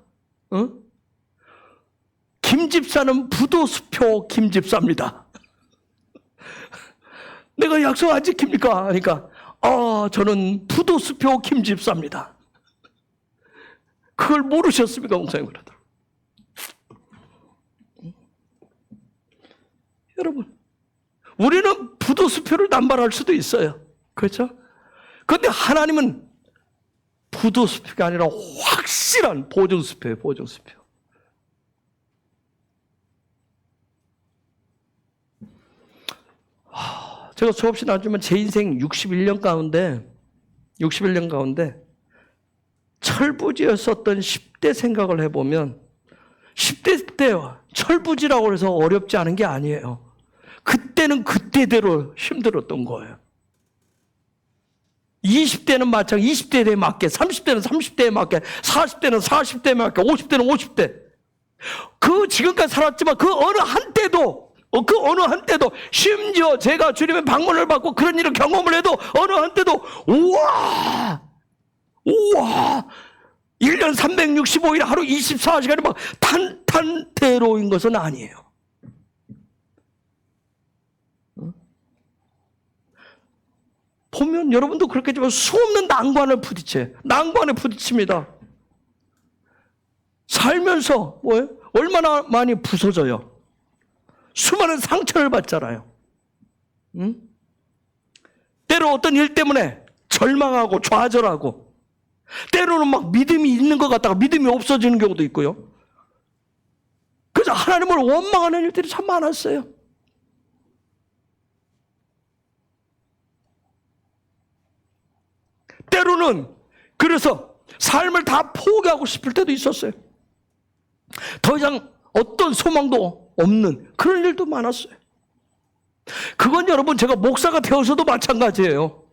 김 집사는 부도수표 김 집사입니다. 내가 약속 안 지킵니까? 그러니까 저는 부도수표 김 집사입니다. 그걸 모르셨습니까, 목사님? 그러더라고요. 여러분, 우리는 부도수표를 남발할 수도 있어요. 그렇죠? 그런데 하나님은 부도수표가 아니라 확실한 보증수표예요, 보증수표. 제가 수없이 나누지만 제 인생 61년 가운데 철부지였었던 10대 생각을 해보면 10대 때 철부지라고 해서 어렵지 않은 게 아니에요. 그때는 그때대로 힘들었던 거예요. 20대는 마찬가지, 20대에 맞게, 30대는 30대에 맞게, 40대는 40대에 맞게, 50대는 50대. 지금까지 살았지만 그 어느 한때도 심지어 제가 주님의 방문을 받고 그런 일을 경험을 해도 어느 한때도 우와 1년 365일 하루 24시간이 막 탄탄대로인 것은 아니에요. 보면 여러분도 그렇겠지만 수없는 난관에 부딪힙니다. 살면서 얼마나 많이 부서져요. 수많은 상처를 받잖아요. 때로 어떤 일 때문에 절망하고 좌절하고, 때로는 막 믿음이 있는 것 같다가 믿음이 없어지는 경우도 있고요. 그래서 하나님을 원망하는 일들이 참 많았어요. 때로는 그래서 삶을 다 포기하고 싶을 때도 있었어요. 더 이상 어떤 소망도 없는 그런 일도 많았어요. 그건 여러분 제가 목사가 되어서도 마찬가지예요.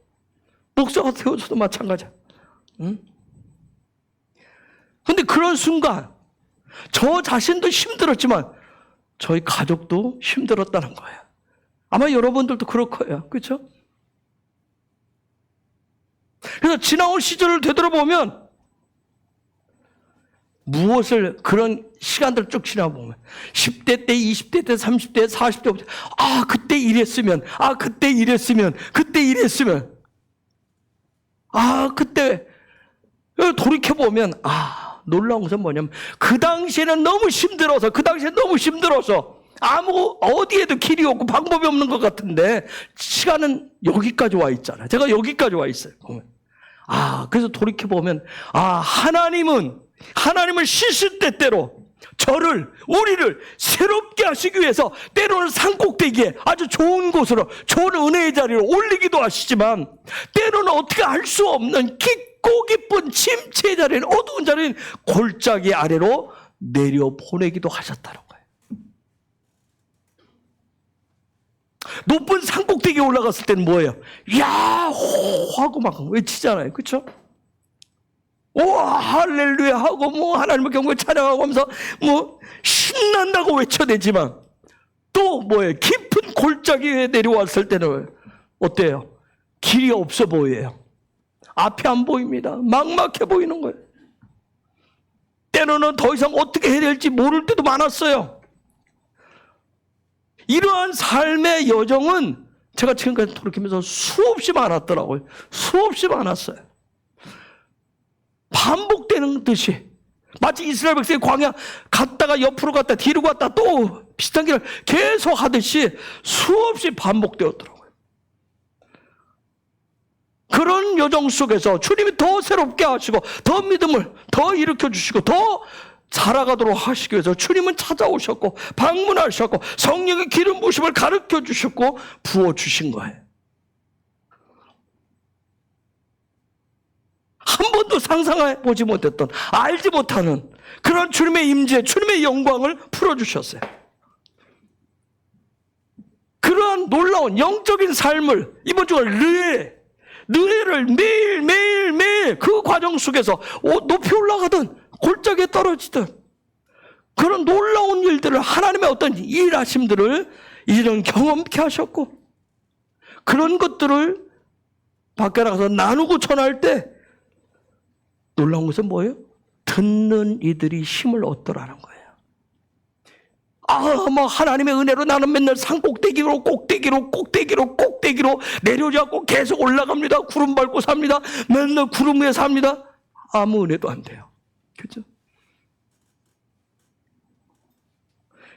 목사가 되어서도 마찬가지야. 근데 그런 순간 저 자신도 힘들었지만 저희 가족도 힘들었다는 거예요. 아마 여러분들도 그럴 거예요. 그렇죠? 그래서 지나온 시절을 되돌아보면 무엇을 그런 시간들을 쭉 지나보면 10대 때, 20대 때, 30대, 40대 그때 이랬으면 그때 돌이켜보면 놀라운 것은 뭐냐면 그 당시에는 너무 힘들어서 어디에도 길이 없고 방법이 없는 것 같은데 시간은 여기까지 와 있잖아요. 제가 여기까지 와 있어요. 그래서 돌이켜보면 하나님은 시시때때로 우리를 새롭게 하시기 위해서 때로는 산꼭대기에 아주 좋은 곳으로, 좋은 은혜의 자리로 올리기도 하시지만 때로는 어떻게 알 수 없는 깊고 깊은 침체의 자리인, 어두운 자리인 골짜기 아래로 내려보내기도 하셨다는 거예요. 높은 산꼭대기에 올라갔을 때는 뭐예요? 야호 하고 막 외치잖아요. 그렇죠? 할렐루야 하고 하나님의 경고에 찬양하고 하면서 신난다고 외쳐대지만 또 뭐예요? 깊은 골짜기에 내려왔을 때는 어때요? 길이 없어 보여요. 앞이 안 보입니다. 막막해 보이는 거예요. 때로는 더 이상 어떻게 해야 될지 모를 때도 많았어요. 이러한 삶의 여정은 제가 지금까지 돌이키면서 수없이 많았더라고요. 수없이 많았어요. 반복되는 듯이 마치 이스라엘 백성이 광야 갔다가 옆으로 갔다 뒤로 갔다 또 비슷한 길을 계속 하듯이 수없이 반복되었더라고요. 그런 여정 속에서 주님이 더 새롭게 하시고 더 믿음을 더 일으켜 주시고 더 살아가도록 하시기 위해서 주님은 찾아오셨고 방문하셨고 성령의 기름 부으심을 가르쳐 주셨고 부어주신 거예요. 한 번도 상상해 보지 못했던, 알지 못하는 그런 주님의 임재, 주님의 영광을 풀어주셨어요. 그러한 놀라운 영적인 삶을 이번 주간 르에를 매일 그 과정 속에서 높이 올라가든 골짜기에 떨어지든 그런 놀라운 일들을, 하나님의 어떤 일하심들을 이런 경험케 하셨고, 그런 것들을 밖에 나가서 나누고 전할 때 놀라운 것은 뭐예요? 듣는 이들이 힘을 얻더라는 거예요. 하나님의 은혜로 나는 맨날 산꼭대기로 꼭대기로 꼭대기로 내려오지 않고 계속 올라갑니다. 구름 밟고 삽니다. 맨날 구름 위에 삽니다. 아무 은혜도 안 돼요. 그렇죠?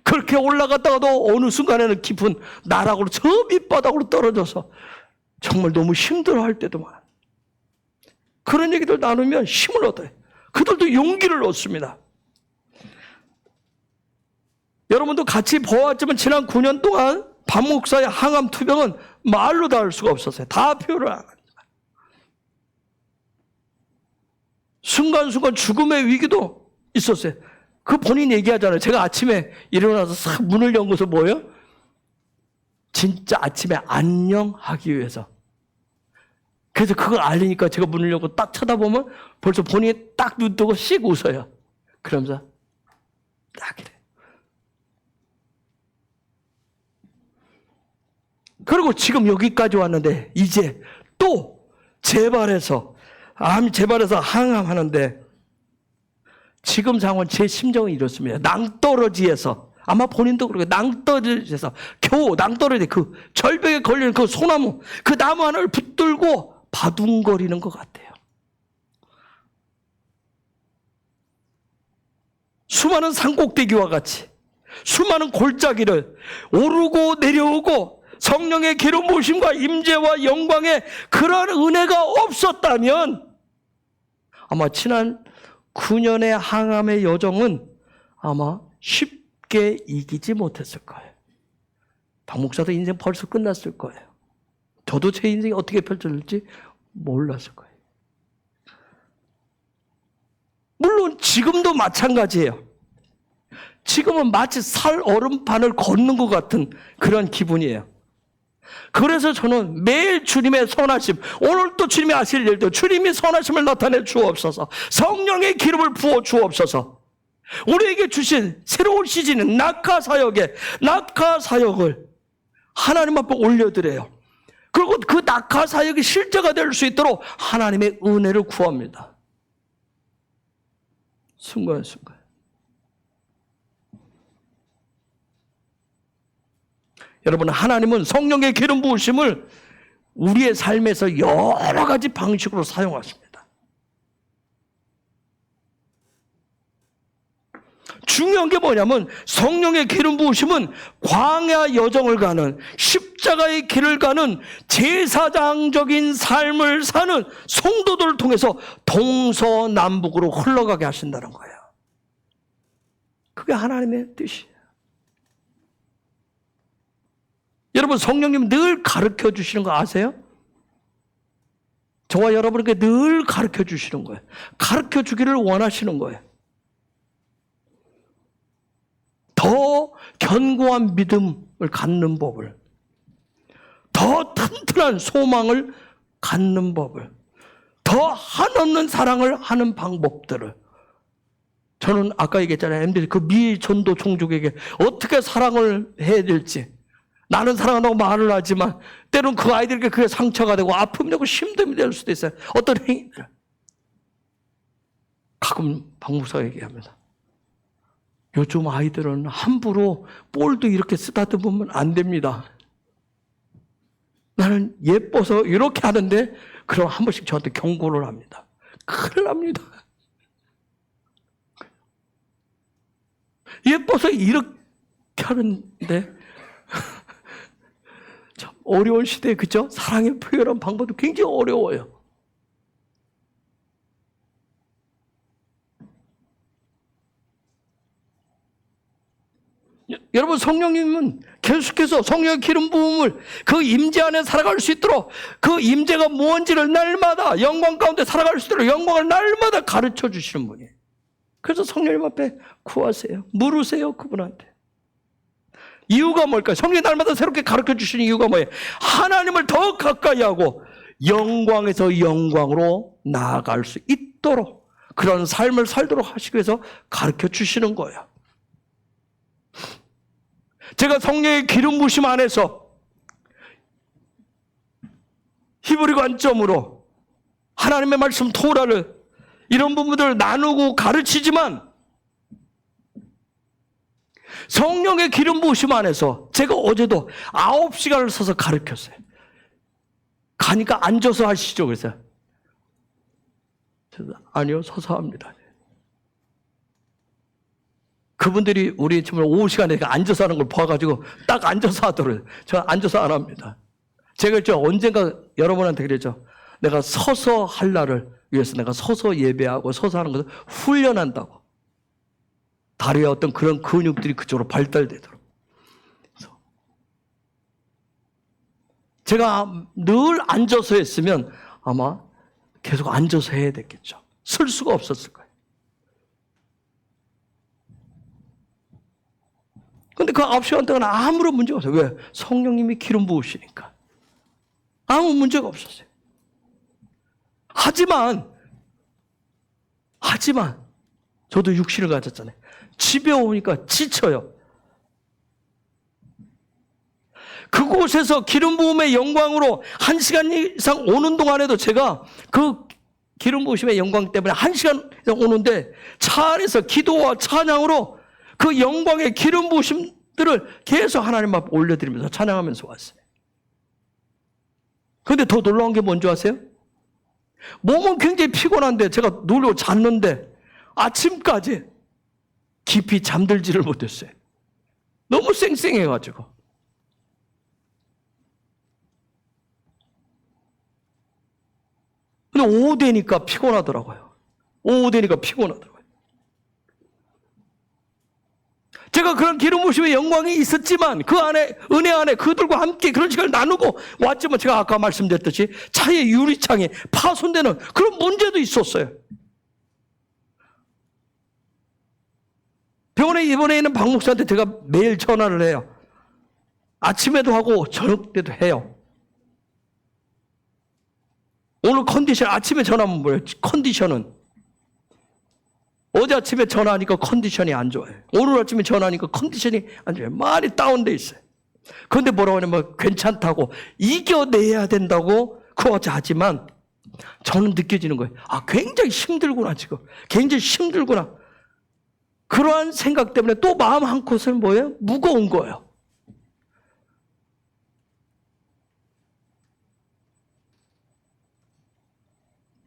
그렇게 올라갔다가도 어느 순간에는 깊은 나락으로 저 밑바닥으로 떨어져서 정말 너무 힘들어할 때도 많아요. 그런 얘기들 나누면 힘을 얻어요. 그들도 용기를 얻습니다. 여러분도 같이 보았지만 지난 9년 동안 박 목사의 항암 투병은 말로 다 할 수가 없었어요. 다 표현을 안 합니다. 순간순간 죽음의 위기도 있었어요. 그 본인 얘기하잖아요. 제가 아침에 일어나서 싹 문을 연고서 뭐예요? 진짜 아침에 안녕하기 위해서. 그래서 그걸 알리니까 제가 문을 열고 딱 쳐다보면 벌써 본인이 딱 눈 뜨고 씩 웃어요. 그러면서 딱 이래. 그리고 지금 여기까지 왔는데 이제 또 재발해서 항암하는데 지금 상황은 제 심정은 이렇습니다. 낭떠러지에서 아마 본인도 그러고 낭떠러지에서 겨우 낭떠러지 그 절벽에 걸리는 그 소나무 그 나무 하나를 붙들고 바둥거리는 것 같아요. 수많은 산꼭대기와 같이 수많은 골짜기를 오르고 내려오고 성령의 기름 부으심과 임재와 영광의 그런 은혜가 없었다면 아마 지난 9년의 항암의 여정은 아마 쉽게 이기지 못했을 거예요. 박 목사도 인생 벌써 끝났을 거예요. 저도 제 인생이 어떻게 펼쳐질지 몰랐을 거예요. 물론 지금도 마찬가지예요. 지금은 마치 살 얼음판을 걷는 것 같은 그런 기분이에요. 그래서 저는 매일 주님의 선하심, 오늘 또 주님이 하실 일도 주님이 선하심을 나타내 주옵소서, 성령의 기름을 부어 주옵소서, 우리에게 주신 새로운 시즌인 낙하사역을 하나님 앞에 올려드려요. 그리고 그 낙하사역이 실제가 될 수 있도록 하나님의 은혜를 구합니다. 순간순간. 여러분, 하나님은 성령의 기름 부으심을 우리의 삶에서 여러 가지 방식으로 사용하십니다. 중요한 게 뭐냐면 성령의 기름 부으심은 광야 여정을 가는, 십자가의 길을 가는 제사장적인 삶을 사는 성도들을 통해서 동서남북으로 흘러가게 하신다는 거예요. 그게 하나님의 뜻이에요. 여러분, 성령님 늘 가르쳐 주시는 거 아세요? 저와 여러분에게 늘 가르쳐 주시는 거예요. 가르쳐 주기를 원하시는 거예요. 더 견고한 믿음을 갖는 법을, 더 튼튼한 소망을 갖는 법을, 더 한없는 사랑을 하는 방법들을. 저는 아까 얘기했잖아요. MD 그 미전도 종족에게 어떻게 사랑을 해야 될지. 나는 사랑한다고 말을 하지만 때로는 그 아이들에게 그게 상처가 되고 아픔이 되고 힘듦이 될 수도 있어요. 어떤 행위들. 가끔 박 목사가 얘기합니다. 요즘 아이들은 함부로 볼도 이렇게 쓰다듬으면 안 됩니다. 나는 예뻐서 이렇게 하는데 그럼 한 번씩 저한테 경고를 합니다. 큰일 납니다. 예뻐서 이렇게 하는데 참 어려운 시대에, 그죠? 사랑의 표현한 방법도 굉장히 어려워요. 여러분, 성령님은 계속해서 성령의 기름 부음을 그 임재 안에 살아갈 수 있도록, 그 임재가 무언지를 날마다 영광 가운데 살아갈 수 있도록 영광을 날마다 가르쳐 주시는 분이에요. 그래서 성령님 앞에 구하세요. 물으세요, 그분한테. 이유가 뭘까요? 성령이 날마다 새롭게 가르쳐 주시는 이유가 뭐예요? 하나님을 더 가까이 하고 영광에서 영광으로 나아갈 수 있도록, 그런 삶을 살도록 하시기 위해서 가르쳐 주시는 거예요. 제가 성령의 기름 부으심 안에서 히브리 관점으로 하나님의 말씀 토라를, 이런 부분들을 나누고 가르치지만 성령의 기름 부으심 안에서 제가 어제도 9시간을 서서 가르쳤어요. 가니까 앉아서 하시죠. 그래서 아니요, 서서 합니다. 그분들이 우리 정말 오후 시간에 앉아서 하는 걸 봐가지고 딱 앉아서 하더라고요. 저 앉아서 안 합니다. 제가 언젠가 여러분한테 그랬죠. 내가 서서 할 날을 위해서 내가 서서 예배하고 서서 하는 것을 훈련한다고. 다리에 어떤 그런 근육들이 그쪽으로 발달되도록. 제가 늘 앉아서 했으면 아마 계속 앉아서 해야 됐겠죠. 설 수가 없었을 거예요. 근데 그 9시간 동안 아무런 문제가 없어요. 왜? 성령님이 기름 부으시니까. 아무 문제가 없었어요. 하지만 저도 육신을 가졌잖아요. 집에 오니까 지쳐요. 그곳에서 기름 부음의 영광으로 1시간 이상 오는 동안에도 제가 그 기름 부으심의 영광 때문에 1시간 이상 오는데 차 안에서 기도와 찬양으로 그 영광의 기름 부으심들을 계속 하나님 앞에 올려드리면서 찬양하면서 왔어요. 그런데 더 놀라운 게 뭔지 아세요? 몸은 굉장히 피곤한데 제가 누워 잤는데 아침까지 깊이 잠들지를 못했어요. 너무 쌩쌩해가지고. 근데 오후 되니까 피곤하더라고요. 제가 그런 기름 부으심의 영광이 있었지만 그 안에 은혜 안에 그들과 함께 그런 시간을 나누고 왔지만 제가 아까 말씀드렸듯이 차의 유리창이 파손되는 그런 문제도 있었어요. 병원에 입원해 있는 박 목사한테 제가 매일 전화를 해요. 아침에도 하고 저녁 때도 해요. 오늘 컨디션 아침에 전화하면 뭐예요? 컨디션은 어제 아침에 전화하니까 컨디션이 안 좋아요. 오늘 아침에 전화하니까 컨디션이 안 좋아요. 많이 다운돼 있어요. 그런데 뭐라고 하냐면 괜찮다고 이겨내야 된다고 그거같이 하지만 저는 느껴지는 거예요. 아, 굉장히 힘들구나 지금. 굉장히 힘들구나. 그러한 생각 때문에 또 마음 한 곳은 뭐예요? 무거운 거예요.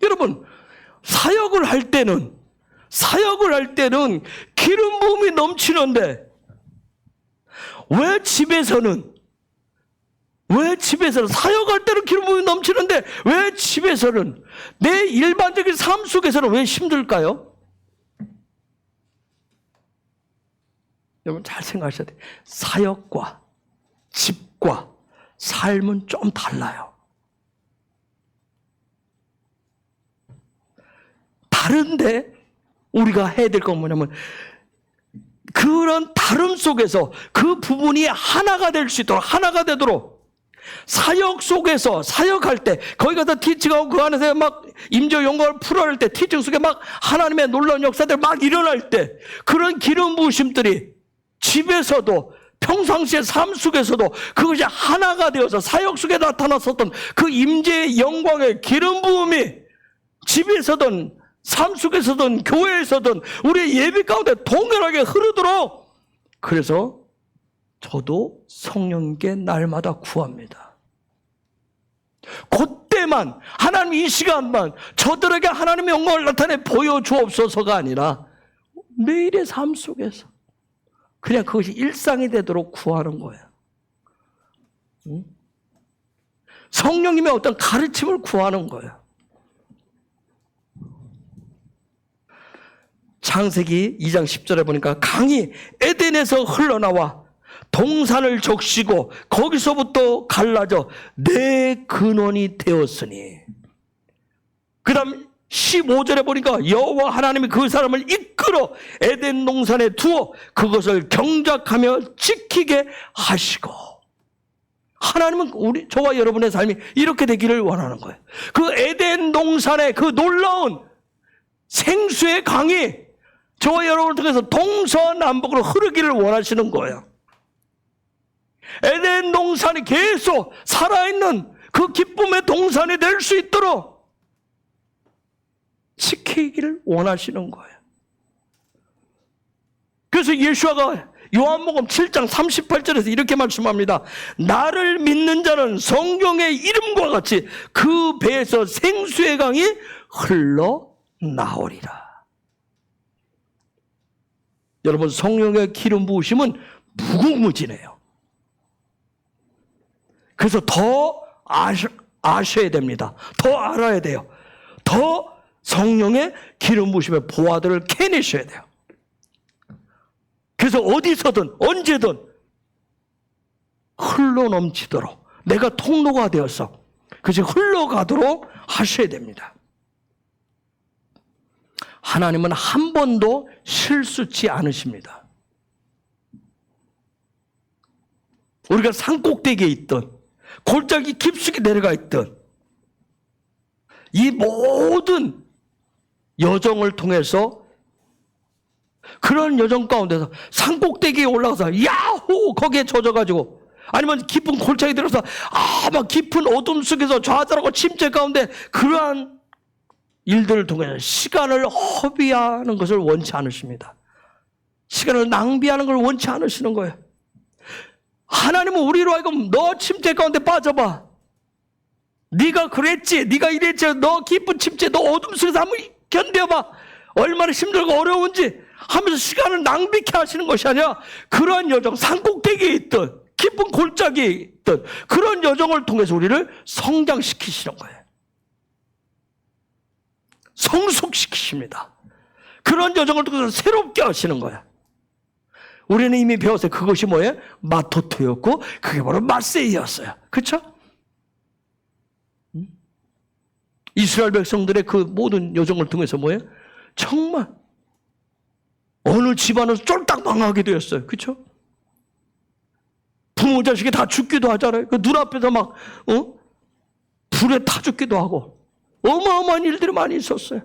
여러분, 사역을 할 때는 기름 부음이 넘치는데 왜 집에서는 사역할 때는 기름 부음이 넘치는데 왜 집에서는 내 일반적인 삶 속에서는 왜 힘들까요? 여러분 잘 생각하셔야 돼요. 사역과 집과 삶은 좀 달라요. 다른데 우리가 해야 될 건 뭐냐면 그런 다름 속에서 그 부분이 하나가 될 수 있도록 하나가 되도록 사역 속에서 사역할 때 거기 가서 티칭하고 그 안에서 막 임재 영광을 풀어낼 때 티칭 속에 막 하나님의 놀라운 역사들 막 일어날 때 그런 기름 부으심들이 집에서도 평상시의 삶 속에서도 그것이 하나가 되어서 사역 속에 나타났었던 그 임재의 영광의 기름 부음이 집에서든 삶 속에서든 교회에서든 우리의 예배 가운데 동일하게 흐르도록 그래서 저도 성령께 날마다 구합니다. 그때만 하나님 이 시간만 저들에게 하나님의 영광을 나타내 보여주옵소서가 아니라 매일의 삶 속에서 그냥 그것이 일상이 되도록 구하는 거예요. 성령님의 어떤 가르침을 구하는 거예요. 창세기 2장 10절에 보니까 강이 에덴에서 흘러나와 동산을 적시고 거기서부터 갈라져 내 근원이 되었으니 그 다음 15절에 보니까 여호와 하나님이 그 사람을 이끌어 에덴 동산에 두어 그것을 경작하며 지키게 하시고 하나님은 저와 여러분의 삶이 이렇게 되기를 원하는 거예요. 그 에덴 동산의 그 놀라운 생수의 강이 저와 여러분을 통해서 동서남북으로 흐르기를 원하시는 거예요. 에덴 동산이 계속 살아있는 그 기쁨의 동산이 될 수 있도록 지키기를 원하시는 거예요. 그래서 예수아가 요한복음 7장 38절에서 이렇게 말씀합니다. 나를 믿는 자는 성경의 이름과 같이 그 배에서 생수의 강이 흘러나오리라. 여러분, 성령의 기름 부으심은 무궁무진해요. 그래서 더 아셔야 됩니다. 더 알아야 돼요. 더 성령의 기름 부으심의 보화들을 캐내셔야 돼요. 그래서 어디서든 언제든 흘러넘치도록 내가 통로가 되어서 그것이 흘러가도록 하셔야 됩니다. 하나님은 한 번도 실수치 않으십니다. 우리가 산꼭대기에 있든 골짜기 깊숙이 내려가 있든 이 모든 여정을 통해서 그런 여정 가운데서 산꼭대기에 올라가서 야호 거기에 젖어가지고 아니면 깊은 골짜기 들어서 막 깊은 어둠 속에서 좌절하고 침체 가운데 그러한 일들을 통해서 시간을 허비하는 것을 원치 않으십니다. 시간을 낭비하는 걸 원치 않으시는 거예요. 하나님은 우리로 하여금 너 침체 가운데 빠져봐. 네가 그랬지, 네가 이랬지, 너 깊은 침체, 너 어둠 속에서 한번 견뎌봐. 얼마나 힘들고 어려운지 하면서 시간을 낭비케 하시는 것이 아니라 그러한 여정, 산꼭대기에 있든 깊은 골짜기에 있든 그런 여정을 통해서 우리를 성장시키시는 거예요. 성숙시키십니다. 그런 여정을 통해서 새롭게 하시는 거야. 우리는 이미 배웠어요. 그것이 뭐예요? 마토토였고 그게 바로 마세이였어요. 그렇죠? 이스라엘 백성들의 그 모든 여정을 통해서 뭐예요? 정말 어느 집안은 쫄딱 망하게 되었어요. 그렇죠? 부모 자식이 다 죽기도 하잖아요. 그 눈앞에서 막 불에 타 죽기도 하고 어마어마한 일들이 많이 있었어요.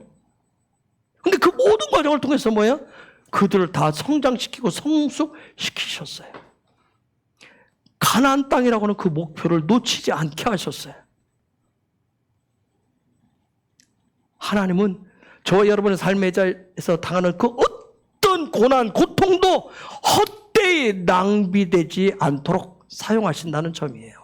근데 그 모든 과정을 통해서 뭐예요? 그들을 다 성장시키고 성숙시키셨어요. 가나안 땅이라고 하는 그 목표를 놓치지 않게 하셨어요. 하나님은 저와 여러분의 삶의 자리에서 당하는 그 어떤 고난, 고통도 헛되이 낭비되지 않도록 사용하신다는 점이에요.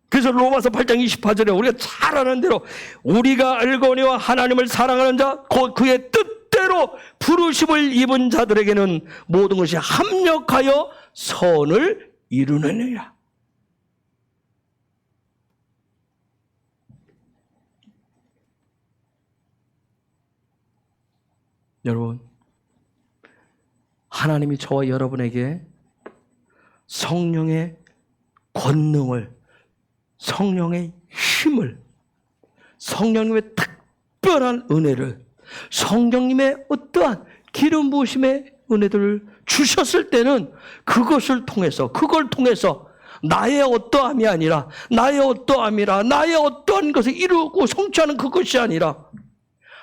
그래서 로마서 8장 28절에 우리가 잘 아는 대로 우리가 알거니와 하나님을 사랑하는 자 곧 그의 뜻대로 부르심을 입은 자들에게는 모든 것이 합력하여 선을 이루느니라. 여러분, 하나님이 저와 여러분에게 성령의 권능을, 성령의 힘을, 성령님의 특별한 은혜를, 성령님의 어떠한 기름 부으심의 은혜들을 주셨을 때는 그것을 통해서, 그걸 통해서 나의 어떠함이 아니라, 나의 어떠함이라, 나의 어떠한 것을 이루고 성취하는 그것이 아니라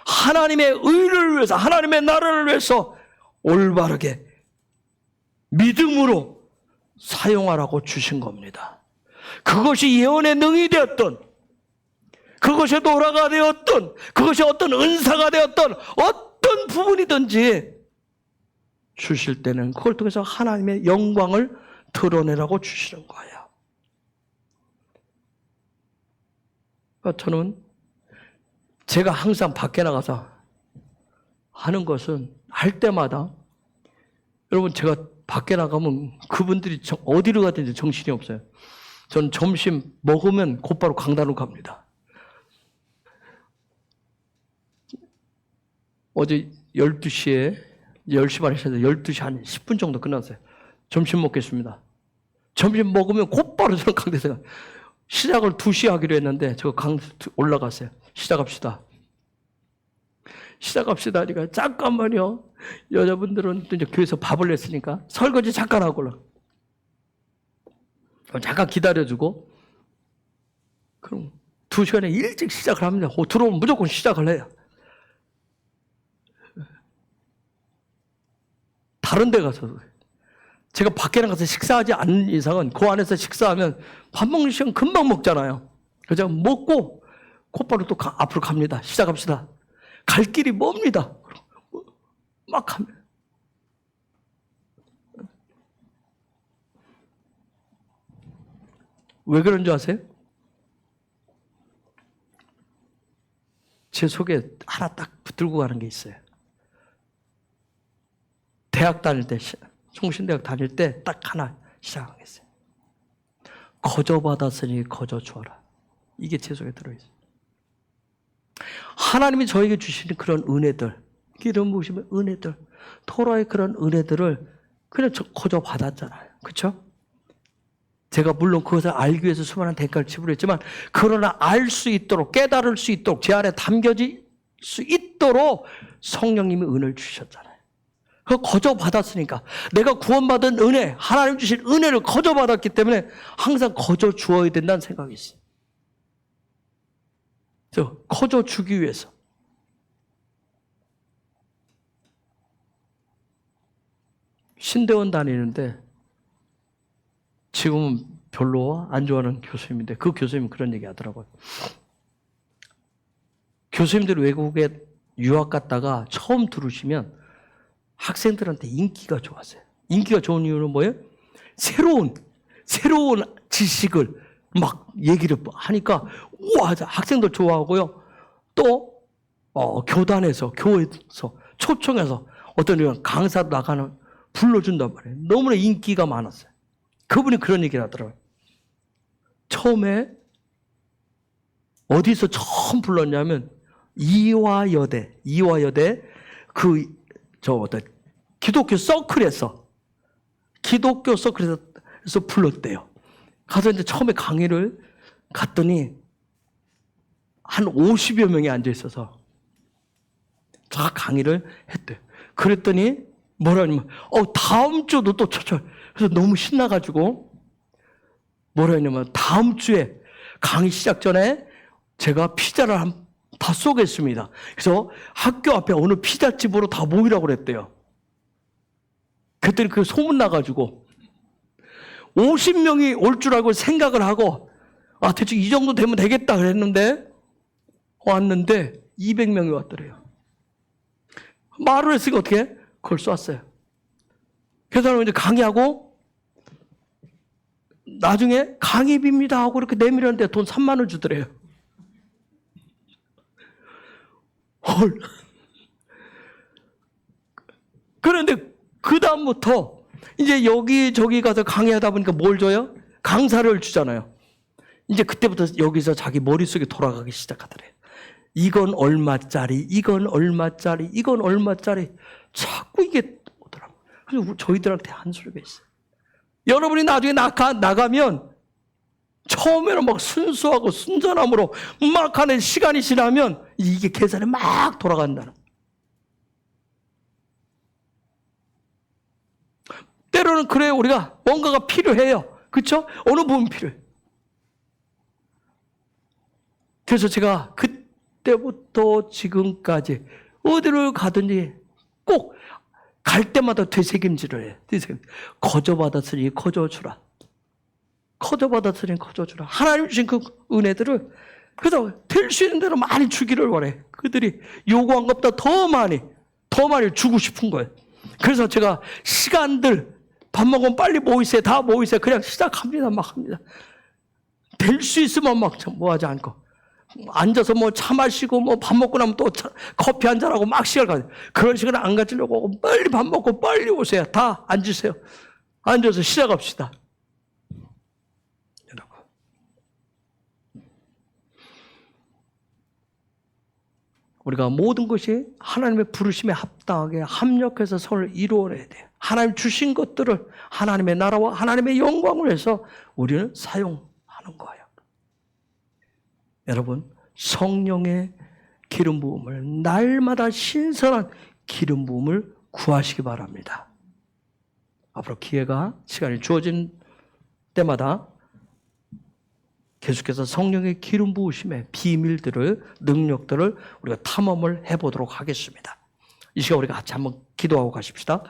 하나님의 의를 위해서, 하나님의 나라를 위해서 올바르게 믿음으로 사용하라고 주신 겁니다. 그것이 예언의 능이 되었던, 그것이 노라가 되었던, 그것이 어떤 은사가 되었던 어떤 부분이든지 주실 때는 그걸 통해서 하나님의 영광을 드러내라고 주시는 거예요. 저는 제가 항상 밖에 나가서 하는 것은 할 때마다 여러분 제가 밖에 나가면 그분들이 어디로 가든지 정신이 없어요. 전 점심 먹으면 곧바로 강단으로 갑니다. 어제 12시에 10시 반에 시작해서 12시 한 10분 정도 끝났어요. 점심 먹겠습니다. 점심 먹으면 곧바로 저는 강대에서 가요. 시작을 2시에 하기로 했는데 저 강 올라갔어요. 시작합시다. 시작합시다 하니까 잠깐만요. 여자분들은 또 이제 교회에서 밥을 냈으니까 설거지 잠깐 하고 올라. 잠깐 기다려주고 그럼 2시간에 일찍 시작을 합니다. 들어오면 무조건 시작을 해요. 다른 데 가서 제가 밖에 나가서 식사하지 않는 이상은 그 안에서 식사하면 밥 먹는 시간 금방 먹잖아요. 그래서 먹고 곧바로 또 앞으로 갑니다. 시작합시다. 갈 길이 멉니다. 막 하면. 왜 그런 줄 아세요? 제 속에 하나 딱 붙들고 가는 게 있어요. 대학 다닐 때, 총신대학 다닐 때 딱 하나 시작하겠어요. 거저 받았으니 거저 주어라. 이게 제 속에 들어있어요. 하나님이 저에게 주시는 그런 은혜들, 기름 부으시면 은혜들, 토라의 그런 은혜들을 그냥 거저 받았잖아요. 그렇죠? 제가 물론 그것을 알기 위해서 수많은 대가를 지불했지만 그러나 알 수 있도록 깨달을 수 있도록 제 안에 담겨질 수 있도록 성령님이 은혜를 주셨잖아요. 그거 거저 받았으니까 내가 구원받은 은혜, 하나님 주신 은혜를 거저 받았기 때문에 항상 거저 주어야 된다는 생각이 있어요. 저 거저 주기 위해서. 신대원 다니는데 지금은 별로 안 좋아하는 교수님인데 그 교수님은 그런 얘기 하더라고요. 교수님들이 외국에 유학 갔다가 처음 들으시면 학생들한테 인기가 좋았어요. 인기가 좋은 이유는 뭐예요? 새로운 지식을 막 얘기를 하니까 우와 학생들 좋아하고요. 또 교단에서 교회에서 초청해서 어떤 이런 강사 나가는 불러준단 말이에요. 너무나 인기가 많았어요. 그분이 그런 얘기를 하더라고요. 처음에 어디서 처음 불렀냐면 이화여대 기독교 서클에서 불렀대요. 가서 이제 처음에 강의를 갔더니 한 50여 명이 앉아 있어서 다 강의를 했대요. 그랬더니 뭐라냐면 다음 주도 또 초청. 그래서 너무 신나가지고 뭐라 했냐면 다음 주에 강의 시작 전에 제가 피자를 다 쏘겠습니다. 그래서 학교 앞에 어느 피자집으로 다 모이라고 그랬대요. 그랬더니 그 소문 나가지고 50명이 올 줄 알고 생각을 하고 대충 이 정도 되면 되겠다 그랬는데 왔는데 200명이 왔더래요. 말을 했으니까 어떻게 해? 그걸 쐈어요. 그래서 이제 강의하고 나중에 강의비입니다 하고 이렇게 내밀었는데 돈 3만 원 주더래요. 헐. 그런데 그 다음부터 이제 여기저기 가서 강의하다 보니까 뭘 줘요? 강사를 주잖아요. 이제 그때부터 여기서 자기 머릿속에 돌아가기 시작하더래요. 이건 얼마짜리, 이건 얼마짜리, 이건 얼마짜리. 자꾸 이게 오더라고요. 그래서 저희들한테 한 소리가 있어요. 여러분이 나중에 나가면 처음에는 막 순수하고 순전함으로 막 하는 시간이 지나면 이게 계산이 막 돌아간다는 거예요. 때로는 그래요. 우리가 뭔가가 필요해요. 그렇죠? 어느 부분 필요해요. 그래서 제가 그때부터 지금까지 어디를 가든지 꼭 갈 때마다 되새김질을 해요. 거저 받았으니 거저 주라. 거저 받았으니 거저 주라. 하나님 주신 그 은혜들을 그래서 될 수 있는 대로 많이 주기를 원해. 그들이 요구한 것보다 더 많이 주고 싶은 거예요. 그래서 제가 시간들 밥 먹으면 빨리 모이세요. 다 모이세요. 그냥 시작합니다. 막 합니다. 될 수 있으면 막 뭐 하지 않고. 앉아서 뭐 차 마시고 뭐 밥 먹고 나면 또 커피 한잔하고 막 시간을 가요. 그런 시간을 안 가지려고 빨리 밥 먹고 빨리 오세요. 다 앉으세요. 앉아서 시작합시다. 여러분. 우리가 모든 것이 하나님의 부르심에 합당하게 합력해서 선을 이루어내야 돼요. 하나님 주신 것들을 하나님의 나라와 하나님의 영광을 위해서 우리는 사용하는 거예요. 여러분, 성령의 기름 부음을 날마다 신선한 기름 부음을 구하시기 바랍니다. 앞으로 시간이 주어진 때마다 계속해서 성령의 기름 부으심의 비밀들을, 능력들을 우리가 탐험을 해보도록 하겠습니다. 이 시간 우리가 같이 한번 기도하고 가십시다.